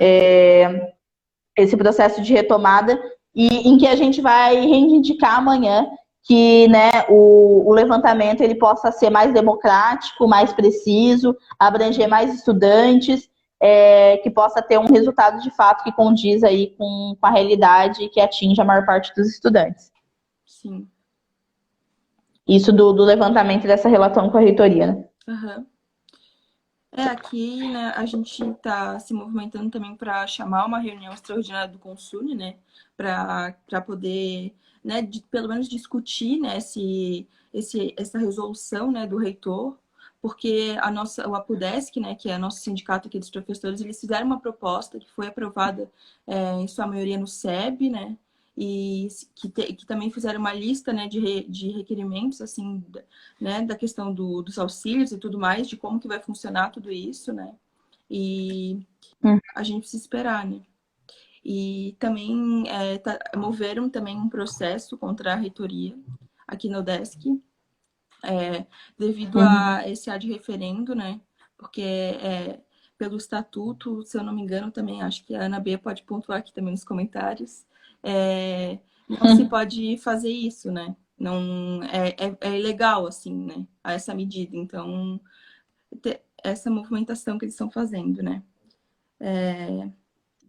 Esse processo de retomada, e em que a gente vai reivindicar amanhã que, né, o levantamento ele possa ser mais democrático, mais preciso, abranger mais estudantes, que possa ter um resultado de fato que condiz aí com a realidade e que atinja a maior parte dos estudantes. Sim. Isso do levantamento dessa relação com a reitoria, né? Uhum. Aqui, né, a gente está se movimentando também para chamar uma reunião extraordinária do Consune, né, para poder, né, pelo menos discutir, né, essa resolução, né, do reitor, porque o Apudesc, né, que é nosso sindicato aqui dos professores, eles fizeram uma proposta que foi aprovada em sua maioria no SEB, né, e que também fizeram uma lista, né, de requerimentos, assim, né, da questão dos auxílios e tudo mais, de como que vai funcionar tudo isso, né, e a gente precisa esperar, né. E também moveram também um processo contra a reitoria aqui na UDESC, devido a esse ad referendo, né, porque pelo estatuto, se eu não me engano, também acho que a Ana B pode pontuar aqui também nos comentários, não se pode fazer isso, né? Não, é ilegal, assim, né? A essa medida. Então, essa movimentação que eles estão fazendo, né?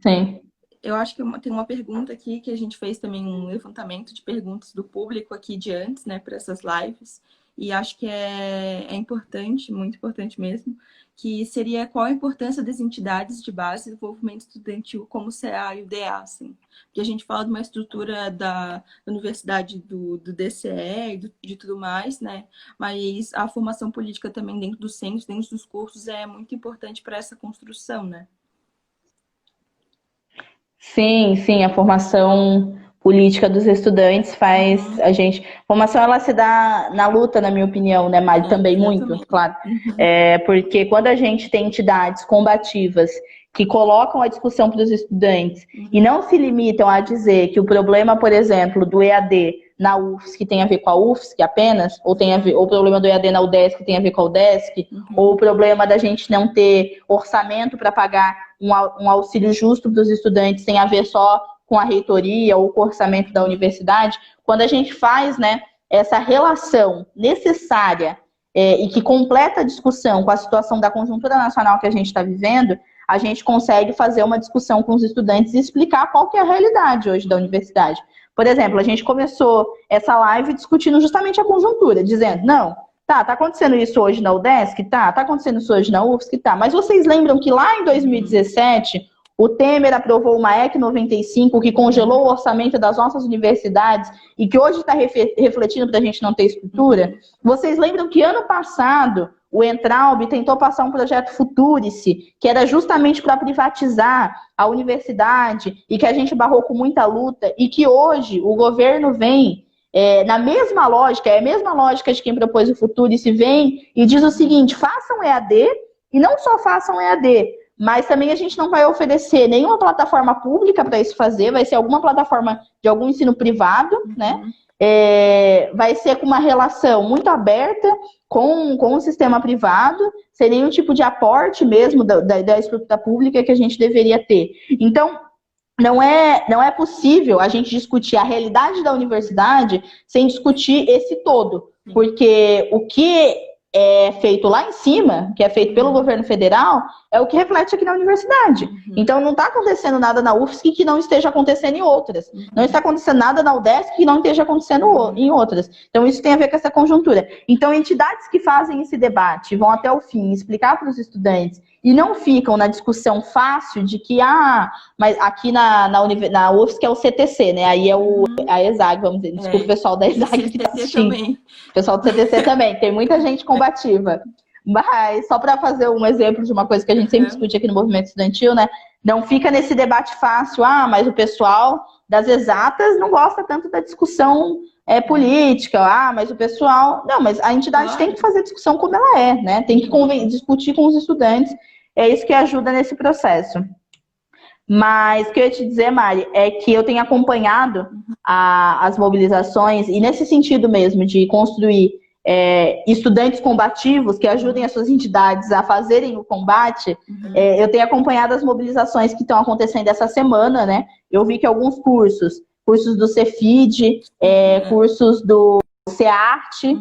Sim. Eu acho que tem uma pergunta aqui que a gente fez também um levantamento de perguntas do público aqui de antes, né? Para essas lives. E acho que é importante, muito importante mesmo, que seria qual a importância das entidades de base do movimento estudantil como o CA e o DA, assim. Porque a gente fala de uma estrutura da universidade do DCE e de tudo mais, né? Mas a formação política também dentro dos centros, dentro dos cursos, é muito importante para essa construção, né? Sim, a formação política dos estudantes faz a gente... A formação, ela se dá na luta, na minha opinião, né, Mari? Também Exatamente. muito, claro. Porque quando a gente tem entidades combativas que colocam a discussão para os estudantes e não se limitam a dizer que o problema, por exemplo, do EAD na UFSC tem a ver com a UFSC apenas, ou o problema do EAD na UDESC tem a ver com a UDESC, ou o problema da gente não ter orçamento para pagar um auxílio justo para os estudantes tem a ver só com a reitoria ou com o orçamento da universidade. Quando a gente faz, né, essa relação necessária e que completa a discussão com a situação da conjuntura nacional que a gente está vivendo, a gente consegue fazer uma discussão com os estudantes e explicar qual que é a realidade hoje da universidade. Por exemplo, a gente começou essa live discutindo justamente a conjuntura, dizendo, não, tá acontecendo isso hoje na UDESC? Tá acontecendo isso hoje na UFSC? Tá, mas vocês lembram que lá em 2017, o Temer aprovou uma EC 95 que congelou o orçamento das nossas universidades e que hoje está refletindo para a gente não ter estrutura? Vocês lembram que ano passado o Entraub tentou passar um projeto Futurice, que era justamente para privatizar a universidade e que a gente barrou com muita luta e que hoje o governo vem na mesma lógica, é a mesma lógica de quem propôs o Futurice, vem e diz o seguinte, façam EAD e não só façam EAD, mas também a gente não vai oferecer nenhuma plataforma pública para isso fazer, vai ser alguma plataforma de algum ensino privado, né? Vai ser com uma relação muito aberta com o sistema privado, sem nenhum tipo de aporte mesmo da estrutura pública que a gente deveria ter. Então, não é possível a gente discutir a realidade da universidade sem discutir esse todo, porque o que é feito lá em cima, que é feito pelo governo federal, é o que reflete aqui na universidade. Então, não está acontecendo nada na UFSC que não esteja acontecendo em outras. Não está acontecendo nada na UDESC que não esteja acontecendo em outras. Então, isso tem a ver com essa conjuntura. Então, entidades que fazem esse debate, vão até o fim, explicar para os estudantes, e não ficam na discussão fácil de que, mas aqui na UFSC é o CTC, né? Aí é a ESAG, vamos dizer. Desculpa o pessoal da ESAG que está assistindo. Também. O pessoal do CTC também. Tem muita gente combativa. Mas, só para fazer um exemplo de uma coisa que a gente sempre discute aqui no movimento estudantil, né? Não fica nesse debate fácil, mas o pessoal das exatas não gosta tanto da discussão é política, mas o pessoal... Não, mas a entidade tem Claro. que fazer a discussão como ela é, né? Tem que discutir com os estudantes, é isso que ajuda nesse processo. Mas o que eu ia te dizer, Mari, é que eu tenho acompanhado as mobilizações, e nesse sentido mesmo, de construir estudantes combativos que ajudem as suas entidades a fazerem o combate, eu tenho acompanhado as mobilizações que estão acontecendo essa semana, né? Eu vi que alguns cursos do Cefid, cursos do CEARTE,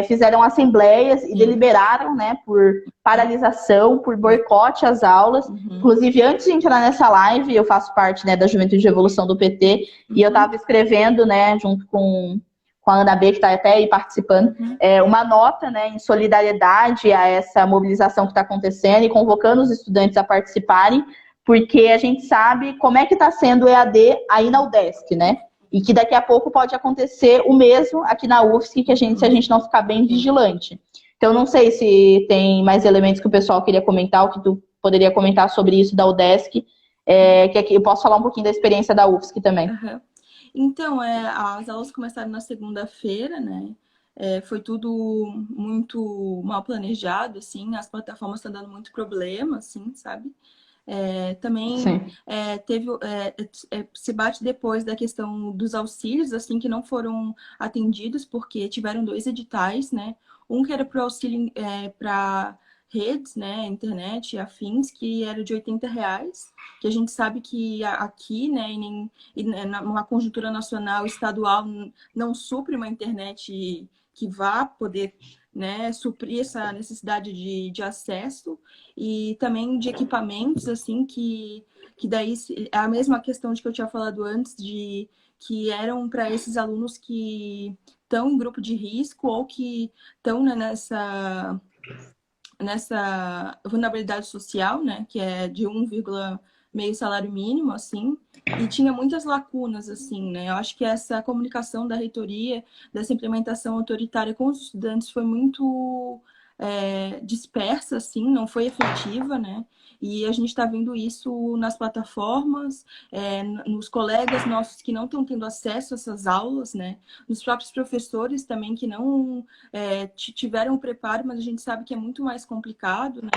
fizeram assembleias e deliberaram, né, por paralisação, por boicote às aulas. Inclusive, antes de entrar nessa live, eu faço parte, né, da Juventude de Revolução do PT, e eu estava escrevendo, né, junto com a Ana B, que está até aí participando, uma nota, né, em solidariedade a essa mobilização que está acontecendo e convocando os estudantes a participarem, porque a gente sabe como é que está sendo o EAD aí na UDESC, né? E que daqui a pouco pode acontecer o mesmo aqui na UFSC, se a gente não ficar bem vigilante. Então, não sei se tem mais elementos que o pessoal queria comentar, ou que tu poderia comentar sobre isso da UDESC, que aqui eu posso falar um pouquinho da experiência da UFSC também. Então, as aulas começaram na segunda-feira, né? Foi tudo muito mal planejado, assim, as plataformas estão dando muito problema, assim, sabe? Também se bate depois da questão dos auxílios, assim, que não foram atendidos, porque tiveram 2 editais, né? Um que era para o auxílio para redes, né, internet e afins, que era de R$80, que a gente sabe que aqui, né, numa conjuntura nacional, estadual, não supre uma internet que vá poder, né, suprir essa necessidade de acesso, e também de equipamentos, assim, que daí é a mesma questão de que eu tinha falado antes, de que eram para esses alunos que estão em grupo de risco ou que estão, né, nessa vulnerabilidade social, né, que é de 1,5 salário mínimo, assim, e tinha muitas lacunas, assim, né? Eu acho que essa comunicação da reitoria, dessa implementação autoritária com os estudantes foi muito dispersa, assim, não foi efetiva, né? E a gente está vendo isso nas plataformas, nos colegas nossos que não estão tendo acesso a essas aulas, né? Nos próprios professores também que não tiveram o preparo, mas a gente sabe que é muito mais complicado, né?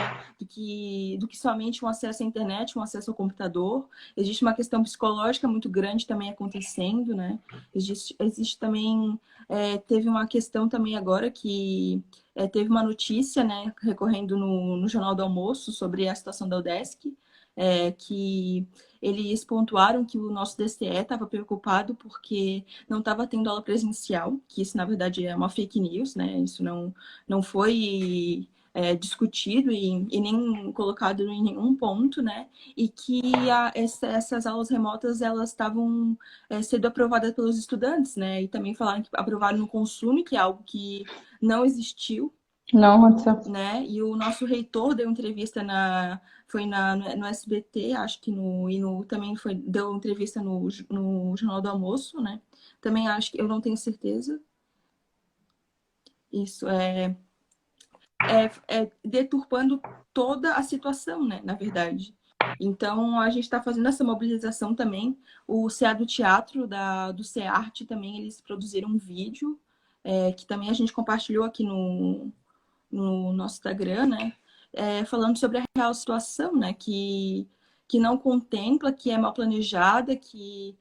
do que somente um acesso à internet, um acesso ao computador. Existe uma questão psicológica muito grande também acontecendo, né? Existe também... teve uma questão também agora que teve uma notícia, né, recorrendo no Jornal do Almoço sobre a situação da UDESC, que eles pontuaram que o nosso DCE estava preocupado porque não estava tendo aula presencial, que isso, na verdade, é uma fake news, né? Isso não foi discutido e nem colocado em nenhum ponto, né? E que essas aulas remotas, elas estavam sendo aprovadas pelos estudantes, né? E também falaram que aprovaram no Consume, que é algo que não existiu. Não aconteceu. Né? E o nosso reitor deu entrevista no SBT, acho que também deu entrevista no Jornal do Almoço, né? Também acho que eu não tenho certeza. Isso deturpando toda a situação, né? Na verdade. Então, a gente está fazendo essa mobilização também. O CA do Teatro, do CEARTE, também, eles produziram um vídeo, que também a gente compartilhou aqui no nosso Instagram, né? Falando sobre a real situação, né? Que não contempla, que é mal planejada, que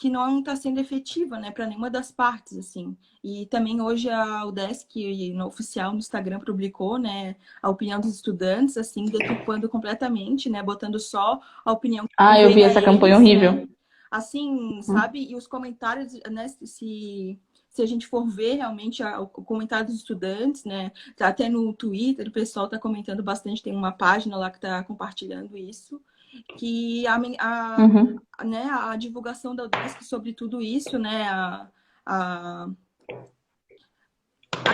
não está sendo efetiva, né, para nenhuma das partes, assim. E também hoje a UDESC, no oficial no Instagram, publicou, né, a opinião dos estudantes, assim, deturpando completamente, né, botando só a opinião que eu vi essa campanha horrível. né? Assim, sabe? E os comentários, né, se a gente for ver realmente o comentário dos estudantes, né, até no Twitter o pessoal está comentando bastante, tem uma página lá que está compartilhando isso, que né, a divulgação da UDESC sobre tudo isso, né, a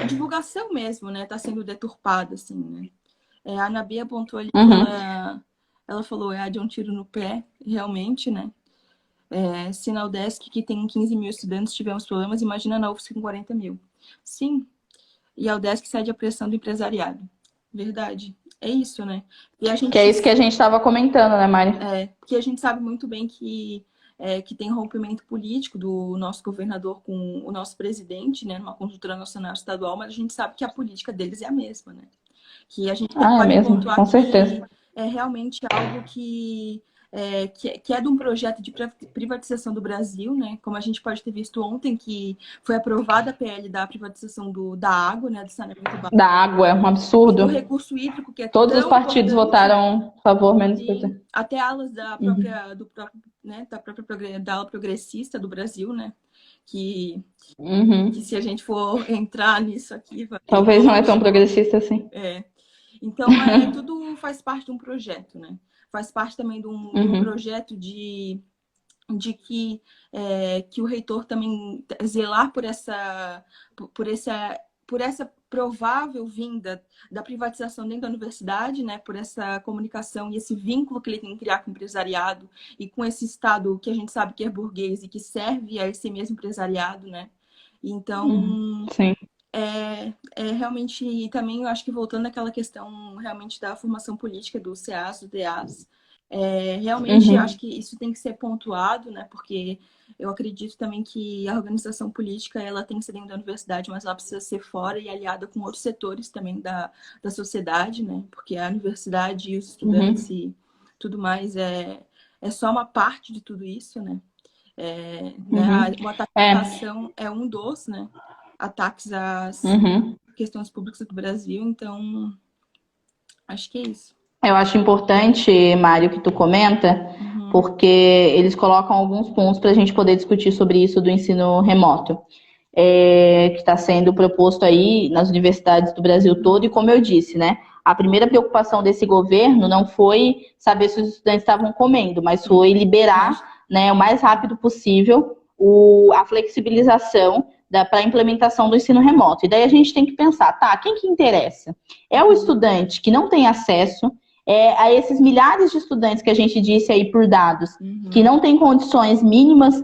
divulgação mesmo, né, está sendo deturpada, assim, né. A Ana Bia apontou ali que ela falou, de um tiro no pé, realmente, né. Se na UDESC, que tem 15 mil estudantes, tivemos problemas, imagina na UFSC com 40 mil. Sim, e a UDESC cede à pressão do empresariado. Verdade. É isso, né? E a gente... Que é isso que a gente estava comentando, né, Mari? Porque a gente sabe muito bem que que tem rompimento político do nosso governador com o nosso presidente, né, numa conjuntura nacional e estadual, mas a gente sabe que a política deles é a mesma, né? Que a gente É pode mesmo, pontuar com que certeza. é realmente algo que é de um projeto de privatização do Brasil, né? Como a gente pode ter visto ontem, que foi aprovada a PL da privatização da água, né? Do saneamento básico. Da água, é um E do absurdo. recurso hídrico, que é Todos os tão partidos importante. votaram a favor, menos o Sim, PT. até alas da Uhum. própria, né, da ala progressista do Brasil, né? Que, que Uhum. se a gente for entrar nisso aqui, vai Talvez não é tão longe. progressista assim. Então, tudo faz parte de um projeto, né? Faz parte também de um Uhum. projeto de que o reitor também zelar por essa provável vinda da privatização dentro da universidade, né, por essa comunicação e esse vínculo que ele tem que criar com o empresariado e com esse Estado que a gente sabe que é burguês e que serve a esse mesmo empresariado, né? Então, Sim. realmente, e também eu acho que voltando àquela questão realmente da formação política do CEAS, do DEAS, realmente eu acho Uhum. que isso tem que ser pontuado, né? Porque eu acredito também que a organização política ela tem que ser dentro da universidade, mas ela precisa ser fora e aliada com outros setores também da sociedade, né? Porque a universidade e os estudantes Uhum. e tudo mais é só uma parte de tudo isso, né? Uhum. O ataque à É. educação é um dos, né? Ataques às Uhum. questões públicas do Brasil, então acho que é isso. Eu acho importante, Mário, que tu comenta, Uhum. porque eles colocam alguns pontos para a gente poder discutir sobre isso do ensino remoto, que está sendo proposto aí nas universidades do Brasil todo, e como eu disse, né, a primeira preocupação desse governo não foi saber se os estudantes estavam comendo, mas Sim, foi liberar, mas né, o mais rápido possível a flexibilização para a implementação do ensino remoto. E daí a gente tem que pensar, tá, quem que interessa? É o estudante que não tem acesso a esses milhares de estudantes que a gente disse aí por dados, que não têm condições mínimas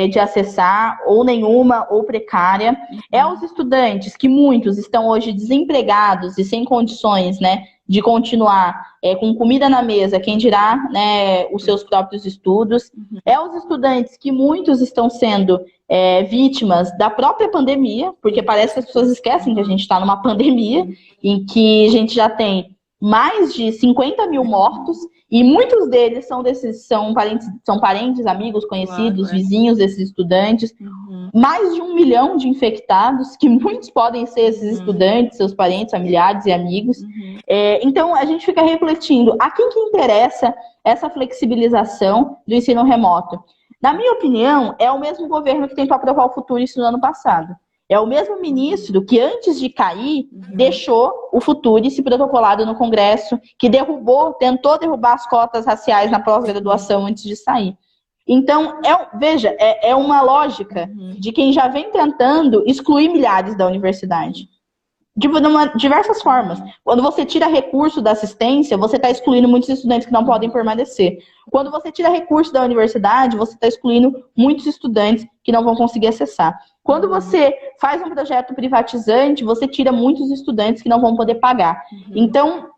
de acessar, ou nenhuma, ou precária. É os estudantes que muitos estão hoje desempregados e sem condições, né, de continuar com comida na mesa, quem dirá, né, os seus próprios estudos. É os estudantes que muitos estão sendo vítimas da própria pandemia, porque parece que as pessoas esquecem que a gente está numa pandemia, em que a gente já tem mais de 50 mil mortos, e muitos deles são parentes, amigos, claro, conhecidos, vizinhos desses estudantes. Mais de 1 milhão de infectados, que muitos podem ser esses estudantes, seus parentes, familiares e amigos. Então, a gente fica refletindo, a quem que interessa essa flexibilização do ensino remoto? Na minha opinião, é o mesmo governo que tentou aprovar o futuro isso no ano passado. É o mesmo ministro que, antes de cair, deixou o Futurice protocolado no Congresso, que tentou derrubar as cotas raciais na pós-graduação antes de sair. Então, veja, é uma lógica de quem já vem tentando excluir milhares da universidade. De diversas formas. Quando você tira recurso da assistência, você está excluindo muitos estudantes que não podem permanecer. Quando você tira recurso da universidade, você está excluindo muitos estudantes que não vão conseguir acessar. Quando você faz um projeto privatizante, você tira muitos estudantes que não vão poder pagar. Então,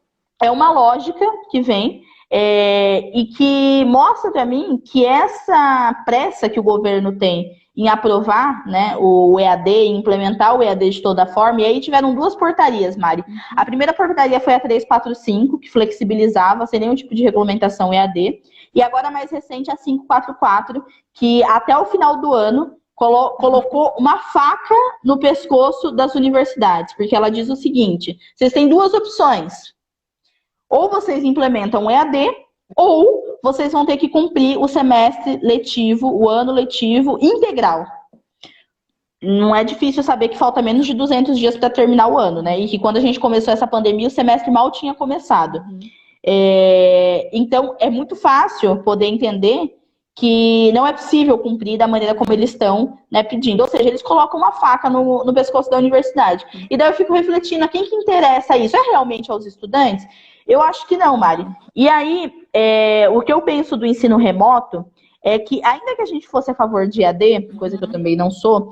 é uma lógica que vem e que mostra para mim que essa pressa que o governo tem em aprovar, né, o EAD, em implementar o EAD de toda forma, e aí tiveram duas portarias, Mari. A primeira portaria foi a 345, que flexibilizava sem nenhum tipo de regulamentação EAD, e agora a mais recente a 544, que até o final do ano colocou uma faca no pescoço das universidades, porque ela diz o seguinte: vocês têm duas opções. Ou vocês implementam o EAD, ou vocês vão ter que cumprir o semestre letivo, o ano letivo integral. Não é difícil saber que falta menos de 200 dias para terminar o ano, né? E que quando a gente começou essa pandemia, o semestre mal tinha começado. Então, é muito fácil poder entender que não é possível cumprir da maneira como eles estão, né, pedindo. Ou seja, eles colocam uma faca no pescoço da universidade. E daí eu fico refletindo, a quem que interessa isso? É realmente aos estudantes? Eu acho que não, Mari. E aí, o que eu penso do ensino remoto é que, ainda que a gente fosse a favor de EAD, coisa que eu também não sou,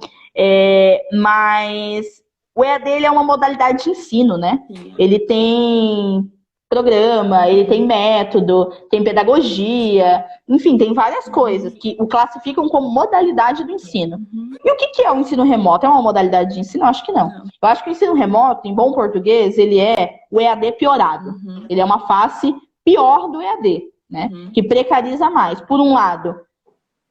mas o EAD ele é uma modalidade de ensino, né? Ele tem programa, ele tem método, tem pedagogia, enfim, tem várias coisas que o classificam como modalidade do ensino. E o que é o ensino remoto? É uma modalidade de ensino? Eu acho que não. Eu acho que o ensino remoto, em bom português, ele é o EAD piorado. Ele é uma face pior do EAD, né? Que precariza mais. Por um lado,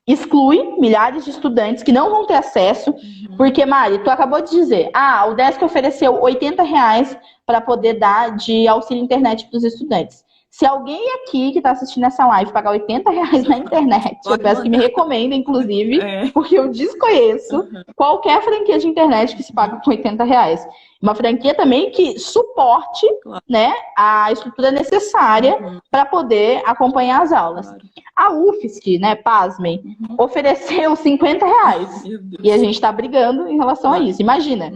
exclui milhares de estudantes que não vão ter acesso, porque, Mari, tu acabou de dizer, o Udesc ofereceu R$ 80 para poder dar de auxílio internet para os estudantes. Se alguém aqui que está assistindo essa live pagar R$ 80 na internet, eu peço que me recomendem, inclusive, porque eu desconheço qualquer franquia de internet que se paga com R$ 80. Uma franquia também que suporte, né, a estrutura necessária para poder acompanhar as aulas. A UFSC, né, pasmem, ofereceu R$ 50. E a gente está brigando em relação a isso. Imagina.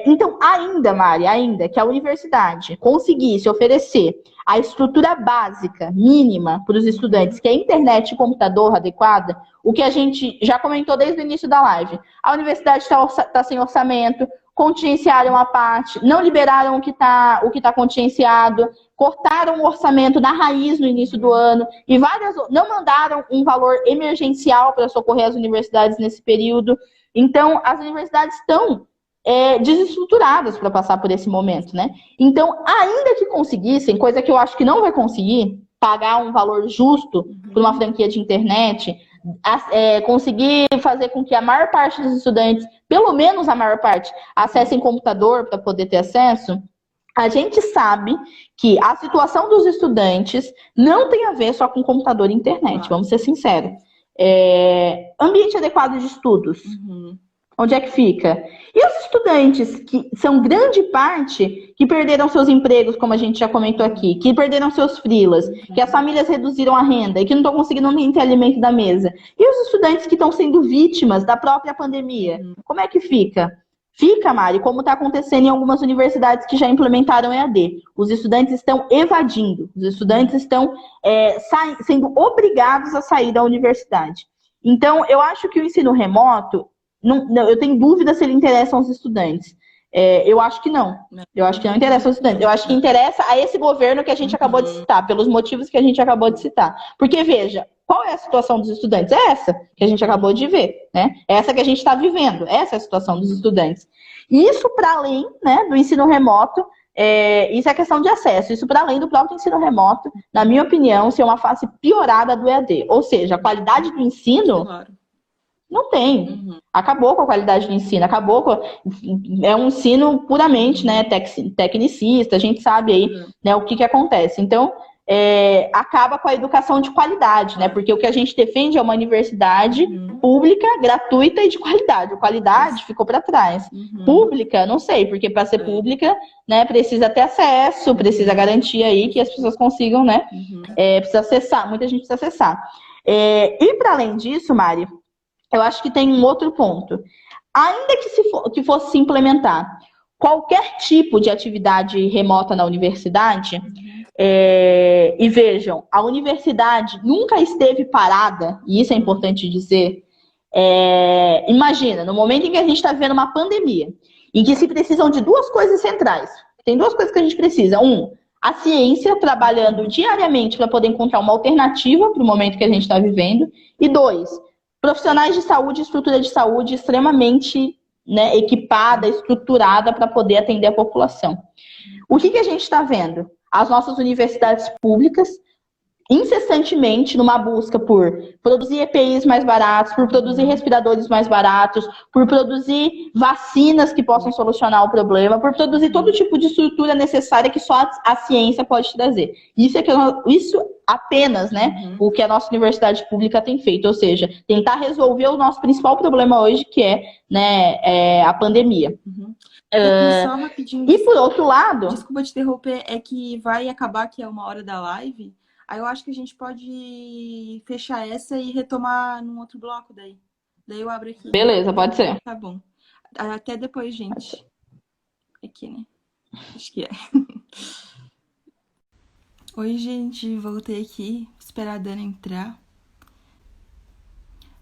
Então, ainda que a universidade conseguisse oferecer a estrutura básica, mínima, para os estudantes, que é internet e computador adequada, o que a gente já comentou desde o início da live. A universidade está sem orçamento, contingenciaram a parte, não liberaram o que tá contingenciado, cortaram o orçamento na raiz no início do ano e não mandaram um valor emergencial para socorrer as universidades nesse período. Então, as universidades estão desestruturadas para passar por esse momento, né? Então, ainda que conseguissem, coisa que eu acho que não vai conseguir, pagar um valor justo por uma franquia de internet, conseguir fazer com que a maior parte dos estudantes, pelo menos a maior parte, acessem computador para poder ter acesso, a gente sabe que a situação dos estudantes não tem a ver só com computador e internet, vamos ser sinceros. Ambiente adequado de estudos. Onde é que fica? E os estudantes, que são grande parte, que perderam seus empregos, como a gente já comentou aqui, que perderam seus freelas, que as famílias reduziram a renda e que não estão conseguindo nem ter alimento da mesa. E os estudantes que estão sendo vítimas da própria pandemia, como é que fica? Fica, Mari, como está acontecendo em algumas universidades que já implementaram EAD. Os estudantes estão evadindo, os estudantes estão sendo obrigados a sair da universidade. Então, eu acho que o ensino remoto, eu tenho dúvida se ele interessa aos estudantes. Eu acho que não. Eu acho que não interessa aos estudantes. Eu acho que interessa a esse governo que a gente acabou de citar, pelos motivos que a gente acabou de citar. Porque, veja, qual é a situação dos estudantes? É essa que a gente acabou de ver, né? É essa que a gente está vivendo. Essa é a situação dos estudantes. E isso para além, né, do ensino remoto, isso é questão de acesso. Isso para além do próprio ensino remoto, na minha opinião, ser uma face piorada do EAD. Ou seja, a qualidade do ensino não tem. Acabou com a qualidade do ensino. É um ensino puramente, né, tecnicista. A gente sabe aí, né, o que acontece. Então, acaba com a educação de qualidade, né? Porque o que a gente defende é uma universidade pública, gratuita e de qualidade. A qualidade ficou para trás. Pública, não sei, porque para ser pública, né, precisa ter acesso, precisa garantir aí que as pessoas consigam, né? Precisa acessar, muita gente precisa acessar. E para além disso, Mari, eu acho que tem um outro ponto. Ainda que fosse se implementar qualquer tipo de atividade remota na universidade, e vejam, a universidade nunca esteve parada, e isso é importante dizer. Imagina, no momento em que a gente está vivendo uma pandemia, em que se precisam de duas coisas centrais. Tem duas coisas que a gente precisa. A ciência trabalhando diariamente para poder encontrar uma alternativa para o momento que a gente está vivendo. E dois, profissionais de saúde, estrutura de saúde extremamente, né, equipada, estruturada para poder atender a população. O que a gente está vendo? As nossas universidades públicas, incessantemente, numa busca por produzir EPIs mais baratos, por produzir respiradores mais baratos, por produzir vacinas que possam solucionar o problema, por produzir todo tipo de estrutura necessária que só a ciência pode trazer. Isso apenas, né, o que a nossa universidade pública tem feito, ou seja, tentar resolver o nosso principal problema hoje, que é a pandemia. Só rapidinho. E por outro lado... Desculpa te interromper, é que vai acabar que é 1 hora da live. Aí eu acho que a gente pode fechar essa e retomar num outro bloco daí. Daí eu abro aqui. Beleza, pode ser. Tá bom. Até depois, gente. Aqui, né? Acho que é. Oi, gente. Voltei aqui. Vou esperar a Dana entrar.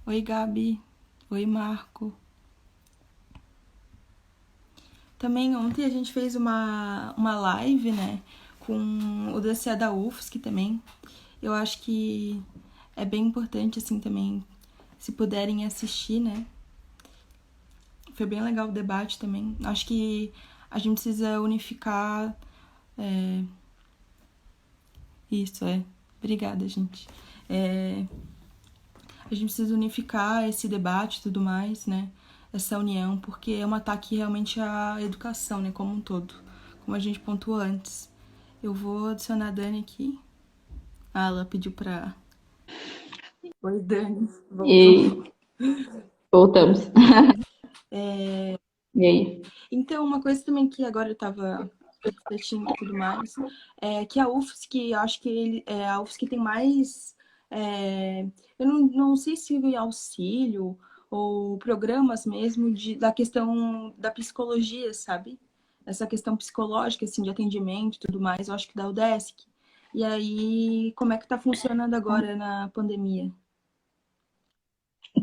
Oi, Gabi. Oi, Marco. Também ontem a gente fez uma live, né? com o DCE da UFSC também. Eu acho que é bem importante, assim, também, se puderem assistir, né? Foi bem legal o debate também. Acho que a gente precisa unificar... Isso, Obrigada, gente. A gente precisa unificar esse debate e tudo mais, né? Essa união, porque é um ataque realmente à educação, né? Como um todo. Como a gente pontuou antes. Eu vou adicionar a Dani aqui. Ah, ela pediu pra... Oi, Dani. E voltamos. E aí? Então, uma coisa também que agora eu tava refletindo e tudo mais, é que a UFSC, acho que a UFSC tem mais... eu não sei se auxílio ou programas mesmo da questão da psicologia, sabe? Essa questão psicológica, assim, de atendimento e tudo mais, eu acho que da UDESC. E aí, como é que tá funcionando agora na pandemia?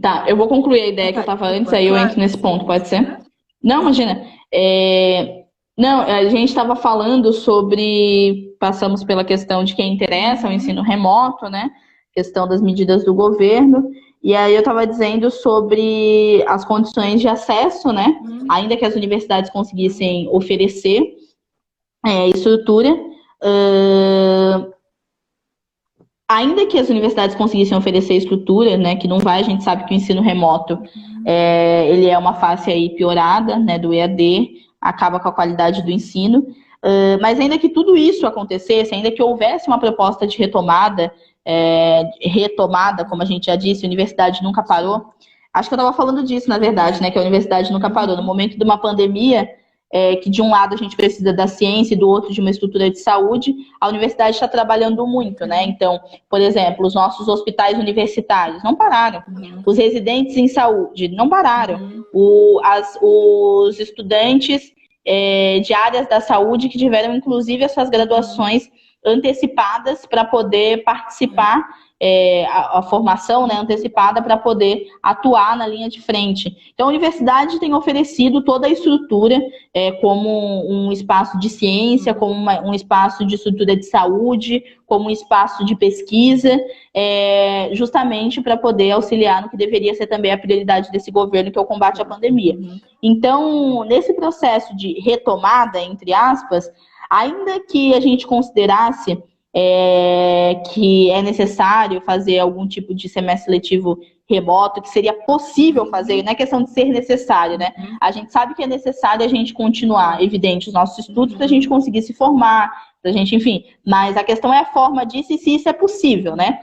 Tá, eu vou concluir a ideia que eu tava antes, aí eu entro nesse ponto, pode ser? Não, imagina. Não, a gente estava falando sobre. Passamos pela questão de quem interessa, o ensino remoto, né? Questão das medidas do governo. E aí eu estava dizendo sobre as condições de acesso, né? Ainda que as universidades conseguissem oferecer estrutura. Ainda que as universidades conseguissem oferecer estrutura, né, que não vai, a gente sabe que o ensino remoto ele é uma face aí piorada, né, do EAD, acaba com a qualidade do ensino, mas ainda que tudo isso acontecesse, ainda que houvesse uma proposta de retomada, como a gente já disse, a universidade nunca parou. Acho que eu estava falando disso, na verdade, né, que a universidade nunca parou. No momento de uma pandemia, que de um lado a gente precisa da ciência e do outro de uma estrutura de saúde, a universidade está trabalhando muito, né? Então, por exemplo, os nossos hospitais universitários não pararam, os residentes em saúde não pararam, os estudantes de áreas da saúde que tiveram, inclusive, as suas graduações antecipadas para poder participar, a formação, né, antecipada para poder atuar na linha de frente. Então, a universidade tem oferecido toda a estrutura como um espaço de ciência, como um espaço de estrutura de saúde, como um espaço de pesquisa, justamente para poder auxiliar no que deveria ser também a prioridade desse governo, que é o combate à pandemia. Então, nesse processo de retomada, entre aspas, ainda que a gente considerasse que é necessário fazer algum tipo de semestre letivo remoto, que seria possível fazer, não é questão de ser necessário, né? A gente sabe que é necessário a gente continuar, evidente, os nossos estudos para a gente conseguir se formar, para a gente, enfim, mas a questão é a forma disso e se isso é possível, né?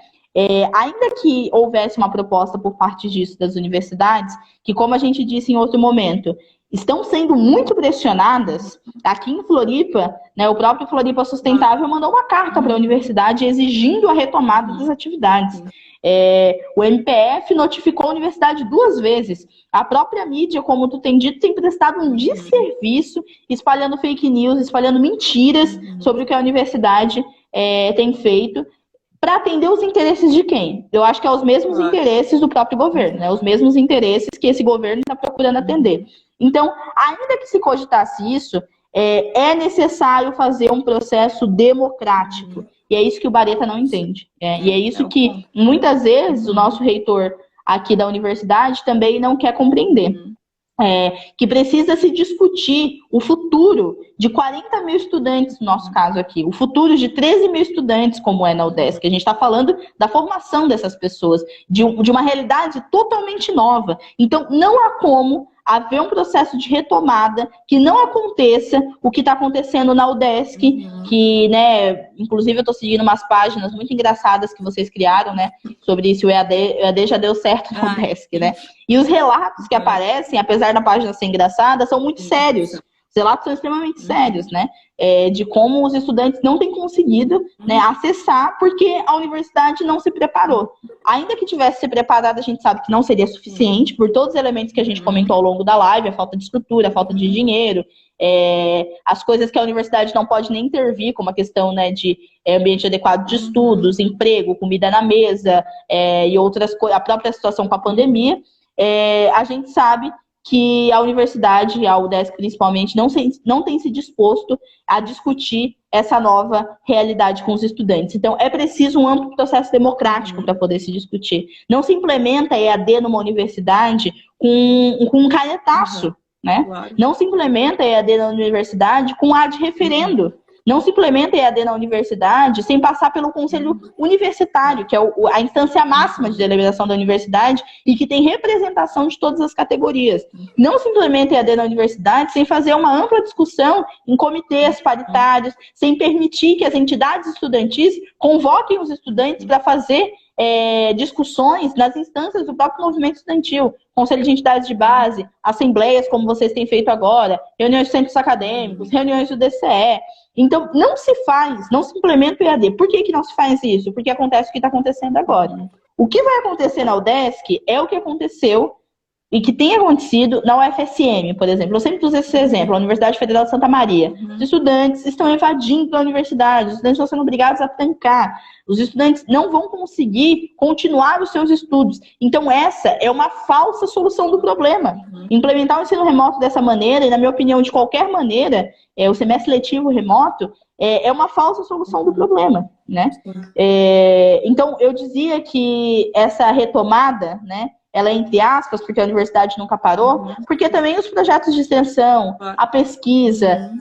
Ainda que houvesse uma proposta por parte disso das universidades, que, como a gente disse em outro momento, estão sendo muito pressionadas. Aqui em Floripa, né, o próprio Floripa Sustentável mandou uma carta para a universidade exigindo a retomada das atividades. O MPF notificou a universidade 2 vezes. A própria mídia, como tu tem dito, tem prestado um desserviço, espalhando fake news, espalhando mentiras sobre o que a universidade tem feito, para atender os interesses de quem? Eu acho que é os mesmos interesses do próprio governo, né? Os mesmos interesses que esse governo está procurando atender. Então, ainda que se cogitasse isso, é necessário fazer um processo democrático. E é isso que o Bareta não entende. E é isso que, muitas vezes, o nosso reitor aqui da universidade também não quer compreender. Que precisa se discutir o futuro de 40 mil estudantes, no nosso caso aqui, o futuro de 13 mil estudantes, como é na UDESC. A gente está falando da formação dessas pessoas, de uma realidade totalmente nova. Então, não há como haver um processo de retomada que não aconteça o que está acontecendo na UDESC, que, né, inclusive eu estou seguindo umas páginas muito engraçadas que vocês criaram, né, sobre isso, o EAD já deu certo na UDESC, né, e os relatos que aparecem, apesar da página ser engraçada, são muito sérios. Os relatos são extremamente sérios, né? De como os estudantes não têm conseguido, né, acessar porque a universidade não se preparou. Ainda que tivesse se preparado, a gente sabe que não seria suficiente por todos os elementos que a gente comentou ao longo da live, a falta de estrutura, a falta de dinheiro, as coisas que a universidade não pode nem intervir, como a questão, né, de ambiente adequado de estudos, emprego, comida na mesa, e outras coisas, a própria situação com a pandemia. A gente sabe que a universidade, a UDESC principalmente, não tem se disposto a discutir essa nova realidade com os estudantes. Então, é preciso um amplo processo democrático para poder se discutir. Não se implementa EAD numa universidade com um canetaço, né? Claro. Não se implementa EAD na universidade com ad referendo. Não se implementa EAD na universidade sem passar pelo conselho universitário, que é a instância máxima de deliberação da universidade e que tem representação de todas as categorias. Não se implementa EAD na universidade sem fazer uma ampla discussão em comitês paritários, sem permitir que as entidades estudantis convoquem os estudantes para fazer discussões nas instâncias do próprio movimento estudantil, conselho de entidades de base, assembleias como vocês têm feito agora, reuniões de centros acadêmicos, reuniões do DCE. Então, não se implementa o EAD. Por que não se faz isso? Porque acontece o que está acontecendo agora. O que vai acontecer na UDESC é o que aconteceu e que tem acontecido na UFSM, por exemplo. Eu sempre uso esse exemplo, a Universidade Federal de Santa Maria. Os estudantes estão evadindo da universidade, os estudantes estão sendo obrigados a trancar, os estudantes não vão conseguir continuar os seus estudos. Então, essa é uma falsa solução do problema. Implementar o ensino remoto dessa maneira, e na minha opinião, de qualquer maneira, o semestre letivo remoto, é uma falsa solução do problema, né? Então, eu dizia que essa retomada, né, ela é entre aspas, porque a universidade nunca parou, porque também os projetos de extensão, a pesquisa,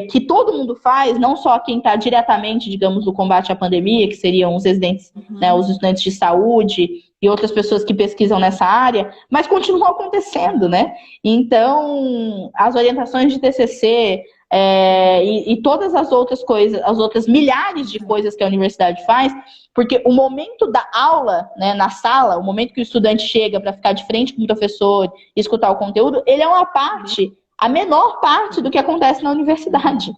que todo mundo faz, não só quem está diretamente, digamos, no combate à pandemia, que seriam os residentes, né, os estudantes de saúde e outras pessoas que pesquisam nessa área, mas continuam acontecendo, né? Então, as orientações de TCC, e todas as outras coisas, as outras milhares de coisas que a universidade faz, porque o momento da aula, né, na sala, o momento que o estudante chega para ficar de frente com o professor e escutar o conteúdo, ele é uma parte, a menor parte do que acontece na universidade.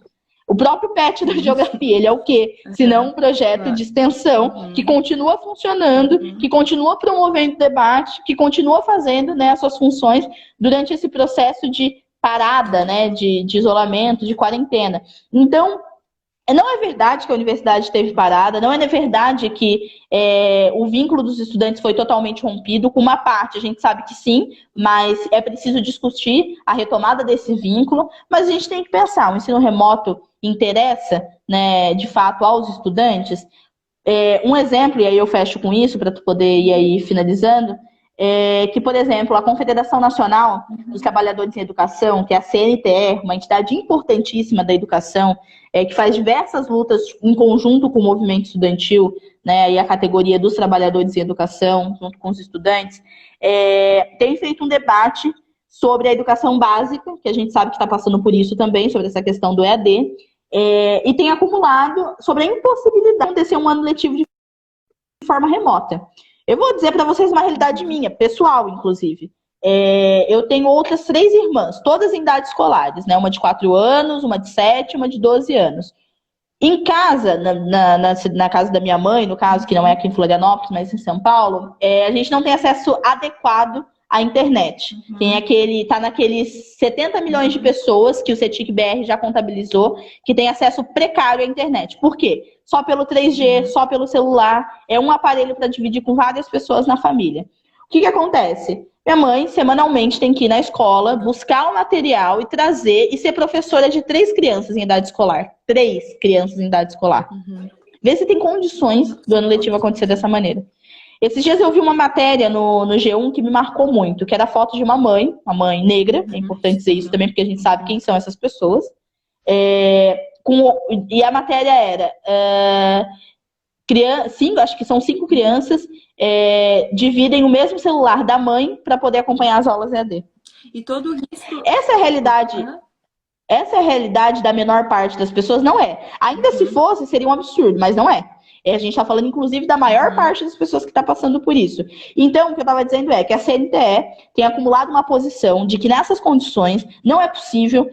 O próprio PET da geografia, ele é o quê? Se não um projeto de extensão que continua funcionando, que continua promovendo debate, que continua fazendo, né, as suas funções durante esse processo de parada, né, de isolamento, de quarentena. Então, não é verdade que a universidade esteve parada, não é verdade que o vínculo dos estudantes foi totalmente rompido, com uma parte a gente sabe que sim, mas é preciso discutir a retomada desse vínculo, mas a gente tem que pensar, o ensino remoto interessa, né, de fato, aos estudantes? Um exemplo, e aí eu fecho com isso, para tu poder ir aí finalizando, que, por exemplo, a Confederação Nacional dos Trabalhadores em Educação, que é a CNTE, uma entidade importantíssima da educação, que faz diversas lutas em conjunto com o movimento estudantil, né, e a categoria dos trabalhadores em educação, junto com os estudantes, tem feito um debate sobre a educação básica, que a gente sabe que está passando por isso também, sobre essa questão do EAD, e tem acumulado sobre a impossibilidade de acontecer um ano letivo de forma remota. Eu vou dizer para vocês uma realidade minha, pessoal, inclusive. Eu tenho outras 3 irmãs, todas em idades escolares, né? Uma de 4 anos, uma de 7, uma de 12 anos. Em casa, na casa da minha mãe, no caso, que não é aqui em Florianópolis, mas em São Paulo, a gente não tem acesso adequado à internet. Tá naqueles 70 milhões de pessoas que o CETIC-BR já contabilizou, que tem acesso precário à internet. Por quê? Só pelo 3G, só pelo celular, é um aparelho para dividir com várias pessoas na família. O que acontece? Minha mãe, semanalmente, tem que ir na escola, buscar o material e trazer, e ser professora de 3 crianças em idade escolar. 3 crianças em idade escolar. Vê se tem condições do ano letivo acontecer dessa maneira. Esses dias eu vi uma matéria no G1 que me marcou muito, que era a foto de uma mãe negra, é importante dizer isso também, porque a gente sabe quem são essas pessoas. E a matéria era... acho que são 5 crianças dividem o mesmo celular da mãe para poder acompanhar as aulas EAD. E todo risco... Essa é a realidade da menor parte das pessoas? Não é. Ainda se fosse, seria um absurdo, mas não é. A gente está falando, inclusive, da maior parte das pessoas que está passando por isso. Então, o que eu estava dizendo é que a CNTE tem acumulado uma posição de que nessas condições não é possível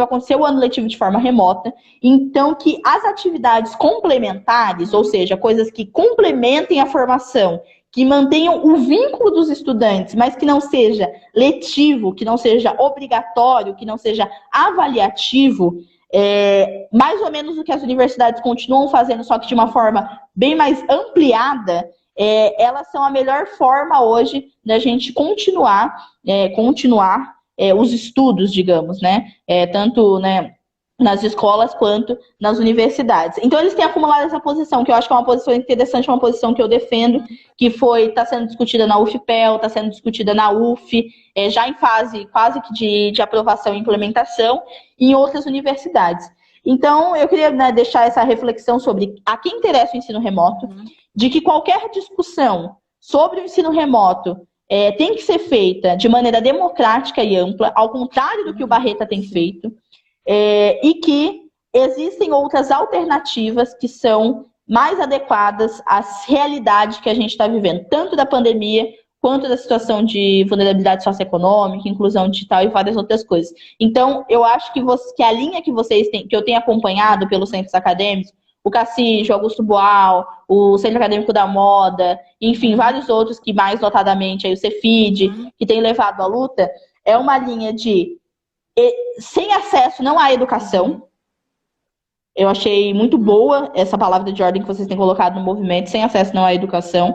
acontecer o ano letivo de forma remota. Então, que as atividades complementares, ou seja, coisas que complementem a formação, que mantenham o vínculo dos estudantes, mas que não seja letivo, que não seja obrigatório, que não seja avaliativo, mais ou menos o que as universidades continuam fazendo, só que de uma forma bem mais ampliada, elas são a melhor forma hoje da gente continuar os estudos, digamos, né? Tanto, né, nas escolas quanto nas universidades. Então, eles têm acumulado essa posição, que eu acho que é uma posição interessante, uma posição que eu defendo, que está sendo discutida na UFPEL, está sendo discutida na UF, já em fase quase que de aprovação e implementação, e em outras universidades. Então, eu queria, né, deixar essa reflexão sobre a quem interessa o ensino remoto, de que qualquer discussão sobre o ensino remoto tem que ser feita de maneira democrática e ampla, ao contrário do que o Barreta tem feito, e que existem outras alternativas que são mais adequadas à realidade que a gente está vivendo, tanto da pandemia quanto da situação de vulnerabilidade socioeconômica, inclusão digital e várias outras coisas. Então, eu acho que a linha que vocês têm, que eu tenho acompanhado pelos centros acadêmicos, o CACIJ, o Augusto Boal, o Centro Acadêmico da Moda, enfim, vários outros que mais notadamente, aí, o Cefid, que tem levado a luta, é uma linha de sem acesso não há educação. Eu achei muito boa essa palavra de ordem que vocês têm colocado no movimento, sem acesso não há educação.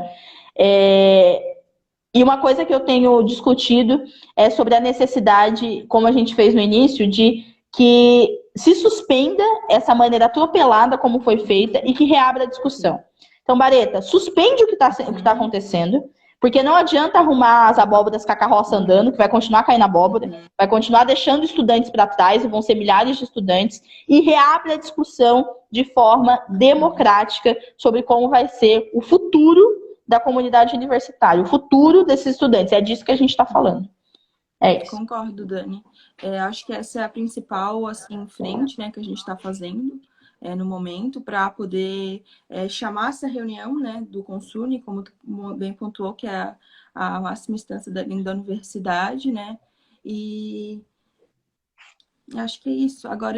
E uma coisa que eu tenho discutido é sobre a necessidade, como a gente fez no início, de que se suspenda essa maneira atropelada como foi feita e que reabra a discussão. Então, Bareta, suspende o que está acontecendo, porque não adianta arrumar as abóboras com a carroça andando, que vai continuar caindo abóbora, vai continuar deixando estudantes para trás, e vão ser milhares de estudantes, e reabre a discussão de forma democrática sobre como vai ser o futuro da comunidade universitária, o futuro desses estudantes. É disso que a gente está falando. É isso. Concordo, Dani. Acho que essa é a principal assim, frente, né, que a gente está fazendo no momento, para poder chamar essa reunião, né, do Consune, como tu bem pontuou, que é a máxima instância da universidade, né? E acho que é isso. Agora,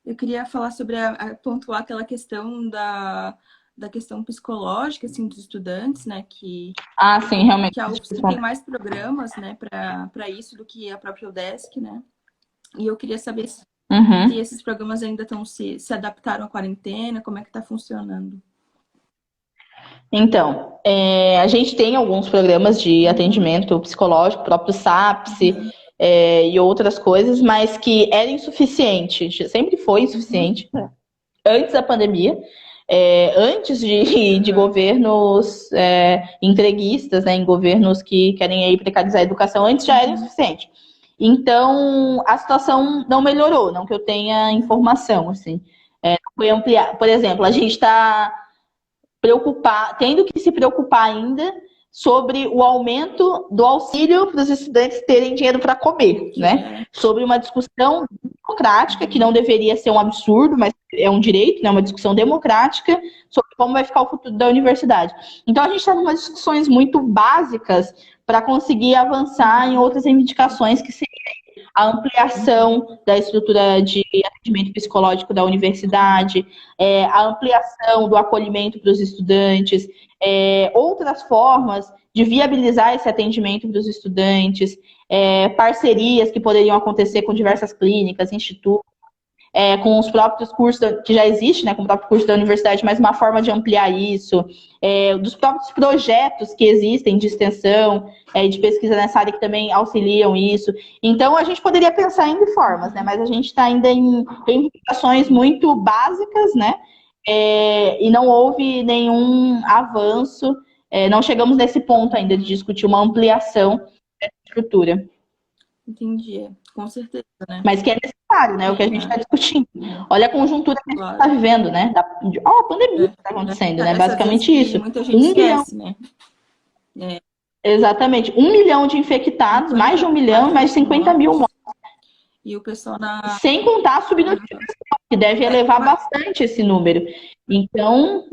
eu queria falar sobre pontuar aquela questão da questão psicológica, assim, dos estudantes, né, que sim, realmente. Que a UFSC tem mais programas, né, para isso do que a própria UDESC, né? E eu queria saber se esses programas ainda estão se adaptaram à quarentena, como é que está funcionando? Então, a gente tem alguns programas de atendimento psicológico, próprio SAPSE, e outras coisas, mas que era insuficiente, sempre foi insuficiente, antes da pandemia, antes de governos entreguistas, né, em governos que querem aí precarizar a educação, antes já era insuficiente. Então, a situação não melhorou, não que eu tenha informação, assim. Foi ampliar. Por exemplo, a gente está tendo que se preocupar ainda sobre o aumento do auxílio para os estudantes terem dinheiro para comer, né? Sobre uma discussão democrática, que não deveria ser um absurdo, mas é um direito, né? Uma discussão democrática sobre como vai ficar o futuro da universidade. Então, a gente está em umas discussões muito básicas para conseguir avançar em outras reivindicações, que seria a ampliação da estrutura de atendimento psicológico da universidade, a ampliação do acolhimento para os estudantes, outras formas de viabilizar esse atendimento para os estudantes, parcerias que poderiam acontecer com diversas clínicas, institutos, com os próprios cursos que já existem, né, com o próprio curso da universidade, mas uma forma de ampliar isso, dos próprios projetos que existem de extensão, de pesquisa nessa área que também auxiliam isso. Então, a gente poderia pensar em formas, né, mas a gente está ainda em reivindicações muito básicas, né, e não houve nenhum avanço, não chegamos nesse ponto ainda de discutir uma ampliação dessa estrutura. Entendi, com certeza, né? Mas que é necessário, né? O que a gente está discutindo. Olha a conjuntura que a gente está vivendo, né? A pandemia que está acontecendo, né? Basicamente isso. Muita gente esquece, né? Exatamente. 1 milhão de infectados, mais de 1 milhão e mais de 50 mil mortes. E o pessoal Sem contar a subnotificação, que deve elevar bastante esse número. Então,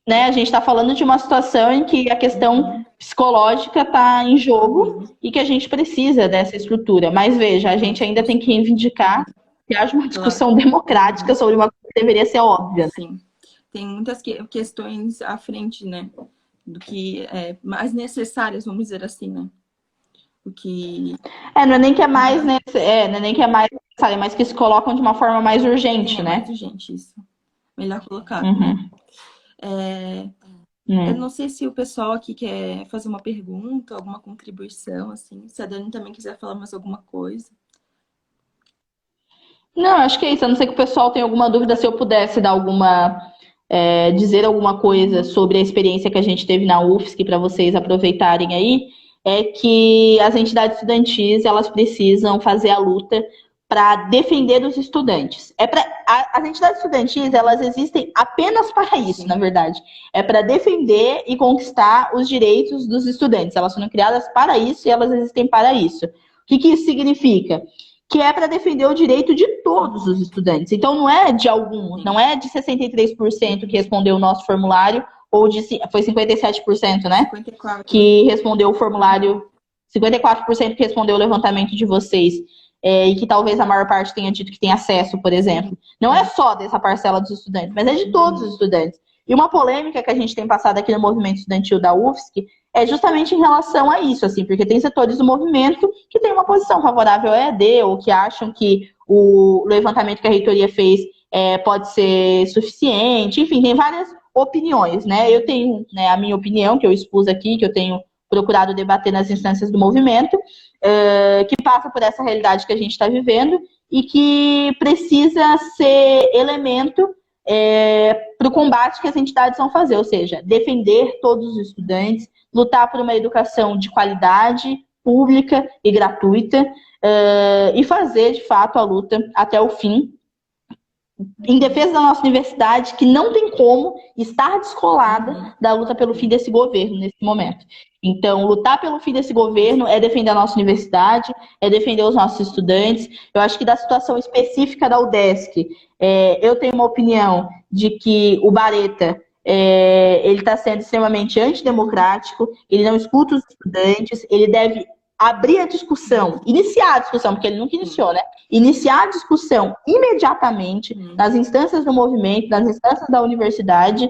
né, a gente está falando de uma situação em que a questão psicológica está em jogo e que a gente precisa dessa estrutura. Mas veja, a gente ainda tem que reivindicar que haja uma discussão democrática sobre uma coisa que deveria ser óbvia. Sim. Tem muitas questões à frente, né? Do que mais necessárias, vamos dizer assim, né? O que... não é nem que é mais necessário, mas que se colocam de uma forma mais urgente, né? Mais urgente, isso. Melhor colocado. Eu não sei se o pessoal aqui quer fazer uma pergunta, alguma contribuição, assim. Se a Dani também quiser falar mais alguma coisa. Não, acho que é isso. A não ser que o pessoal tenha alguma dúvida, se eu pudesse dar dizer alguma coisa sobre a experiência que a gente teve na UFSC para vocês aproveitarem aí, é que as entidades estudantis elas precisam fazer a luta para defender os estudantes. As entidades estudantis elas existem apenas para isso, na verdade. É para defender e conquistar os direitos dos estudantes. Elas foram criadas para isso e elas existem para isso. O que isso significa? Que é para defender o direito de todos os estudantes. Então, não é de alguns, não é de 63% que respondeu o nosso formulário, ou foi 57%, né? 54. Que respondeu o formulário, 54% que respondeu o levantamento de vocês, e que talvez a maior parte tenha dito que tem acesso, por exemplo. Não é só dessa parcela dos estudantes, mas é de todos os estudantes. E uma polêmica que a gente tem passado aqui no movimento estudantil da UFSC é justamente em relação a isso, assim, porque tem setores do movimento que têm uma posição favorável ao EAD, ou que acham que o levantamento que a reitoria fez pode ser suficiente, enfim, tem várias opiniões, né? Eu tenho, né, a minha opinião, que eu expus aqui, que eu tenho procurado debater nas instâncias do movimento, que passa por essa realidade que a gente está vivendo e que precisa ser elemento para o combate que as entidades vão fazer, ou seja, defender todos os estudantes, lutar por uma educação de qualidade, pública e gratuita, e fazer, de fato, a luta até o fim, em defesa da nossa universidade, que não tem como estar descolada da luta pelo fim desse governo nesse momento. Então, lutar pelo fim desse governo é defender a nossa universidade, é defender os nossos estudantes. Eu acho que da situação específica da UDESC, eu tenho uma opinião de que o Bareta ele está sendo extremamente antidemocrático, ele não escuta os estudantes, ele deve abrir a discussão, iniciar a discussão, porque ele nunca iniciou, né? Iniciar a discussão imediatamente nas instâncias do movimento, nas instâncias da universidade,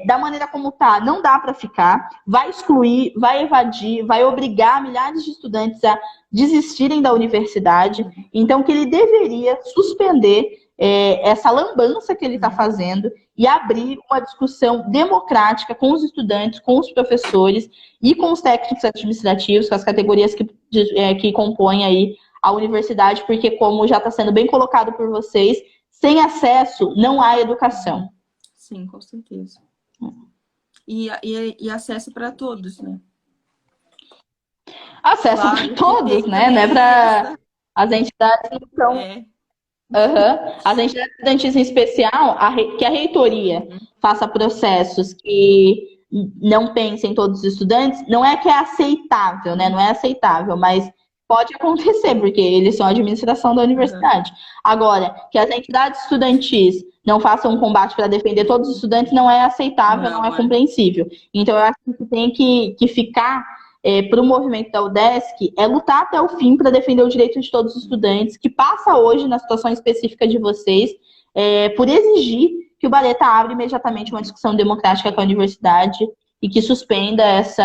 da maneira como tá, não dá para ficar, vai excluir, vai evadir, vai obrigar milhares de estudantes a desistirem da universidade, então que ele deveria suspender essa lambança que ele está fazendo e abrir uma discussão democrática com os estudantes, com os professores e com os técnicos administrativos, com as categorias que compõem aí a universidade, porque, como já está sendo bem colocado por vocês, sem acesso não há educação. Sim, com certeza. E acesso para todos, né? Acesso para todos, né? Não é para as entidades que estão... As entidades estudantis em especial, que a reitoria faça processos que não pensem em todos os estudantes, não é que é aceitável, né? Não é aceitável, mas pode acontecer, porque eles são a administração da universidade. Agora, que as entidades estudantis não façam um combate para defender todos os estudantes não é aceitável, não é compreensível. Então, eu acho que tem que ficar para o movimento da UDESC é lutar até o fim para defender o direito de todos os estudantes, que passa hoje, na situação específica de vocês, por exigir que o Bareta abra imediatamente uma discussão democrática com a universidade e que suspenda esse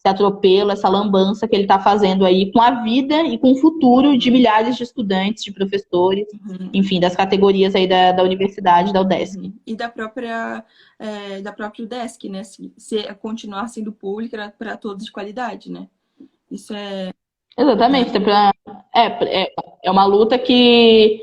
atropelo, essa lambança que ele está fazendo aí com a vida e com o futuro de milhares de estudantes, de professores, enfim, das categorias aí da universidade, da UDESC. E da própria UDESC, né? Se continuar sendo pública para todos de qualidade, né? Isso é... Exatamente. É uma luta que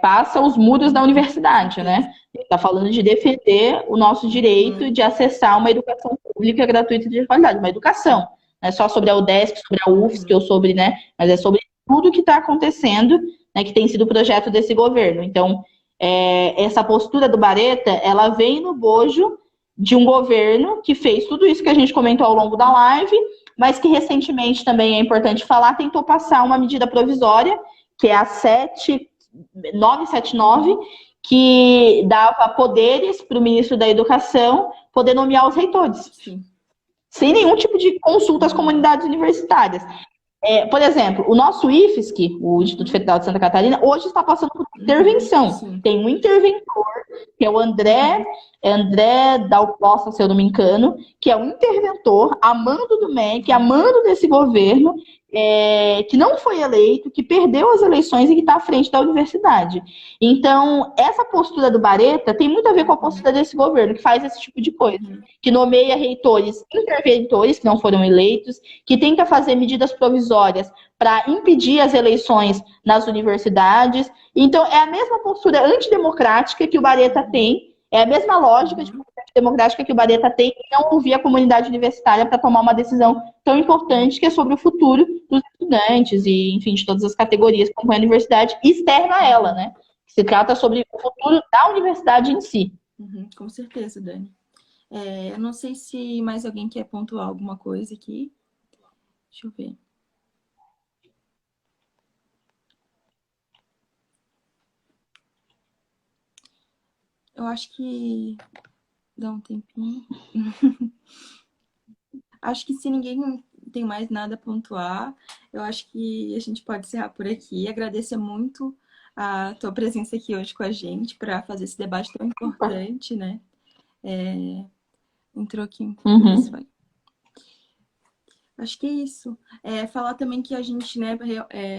passa os muros da universidade, né? Está falando de defender o nosso direito de acessar uma educação pública gratuita de qualidade, uma educação. Não é só sobre a UDESC, sobre a UFSC, ou sobre, né? Mas é sobre tudo que está acontecendo, né? Que tem sido o projeto desse governo. Então, essa postura do Bareta, ela vem no bojo de um governo que fez tudo isso que a gente comentou ao longo da live, mas que recentemente, também é importante falar, tentou passar uma medida provisória, que é a 979, que dava poderes para o ministro da Educação poder nomear os reitores. Sim. Sem nenhum tipo de consulta às comunidades universitárias. Por exemplo, o nosso IFSC, o Instituto Federal de Santa Catarina, hoje está passando por intervenção. Sim. Tem um interventor, que é o André é André Dal Costa, se eu não me engano, que é um interventor, amando do MEC, amando desse governo, que não foi eleito, que perdeu as eleições e que está à frente da universidade. Então, essa postura do Bareta tem muito a ver com a postura desse governo, que faz esse tipo de coisa, que nomeia reitores interventores, que não foram eleitos, que tenta fazer medidas provisórias para impedir as eleições nas universidades. Então, é a mesma postura antidemocrática que o Bareta tem, é a mesma lógica de democrática que o Bareta tem em não ouvir a comunidade universitária para tomar uma decisão tão importante que é sobre o futuro dos estudantes e, enfim, de todas as categorias que compõem a universidade e externa a ela, né? Se trata sobre o futuro da universidade em si. Com certeza, Dani. Eu não sei se mais alguém quer pontuar alguma coisa aqui. Deixa eu ver. Eu acho que... Dá um tempinho. Acho que se ninguém tem mais nada a pontuar, eu acho que a gente pode encerrar por aqui. Agradecer muito a tua presença aqui hoje com a gente para fazer esse debate tão importante, né? Entrou aqui. Acho que é isso. Falar também que a gente, né,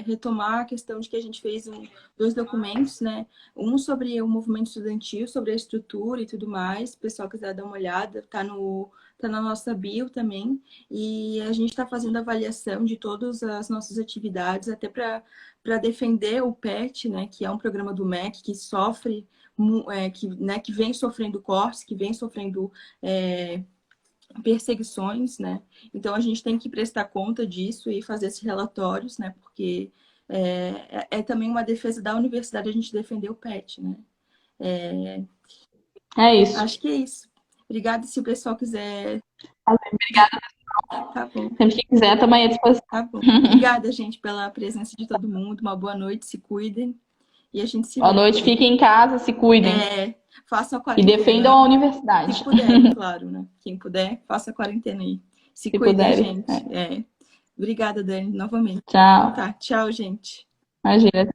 retomar a questão de que a gente fez dois documentos, né? Um sobre o movimento estudantil, sobre a estrutura e tudo mais. Se o pessoal quiser dar uma olhada, tá na nossa bio também. E a gente está fazendo avaliação de todas as nossas atividades, até para defender o PET, né, que é um programa do MEC que sofre, que vem sofrendo cortes, que vem sofrendo perseguições, né? Então a gente tem que prestar conta disso e fazer esses relatórios, né? Porque também uma defesa da universidade a gente defender o PET, né? É isso. Acho que é isso. Obrigada, se o pessoal quiser. Obrigada, pessoal. Tá bom. Sempre que quiser, estamos aí à disposição. Tá bom. Obrigada, gente, pela presença de todo mundo. Uma boa noite, se cuidem. E a gente se vê. Boa noite, fiquem em casa, se cuidem. Façam a E quarentena. defendam a universidade. Se puder, claro, né? Quem puder, faça a quarentena aí. Se cuidem, puderem, gente. Obrigada, Dani, novamente. Tchau. Tá, tchau, gente. Imagina.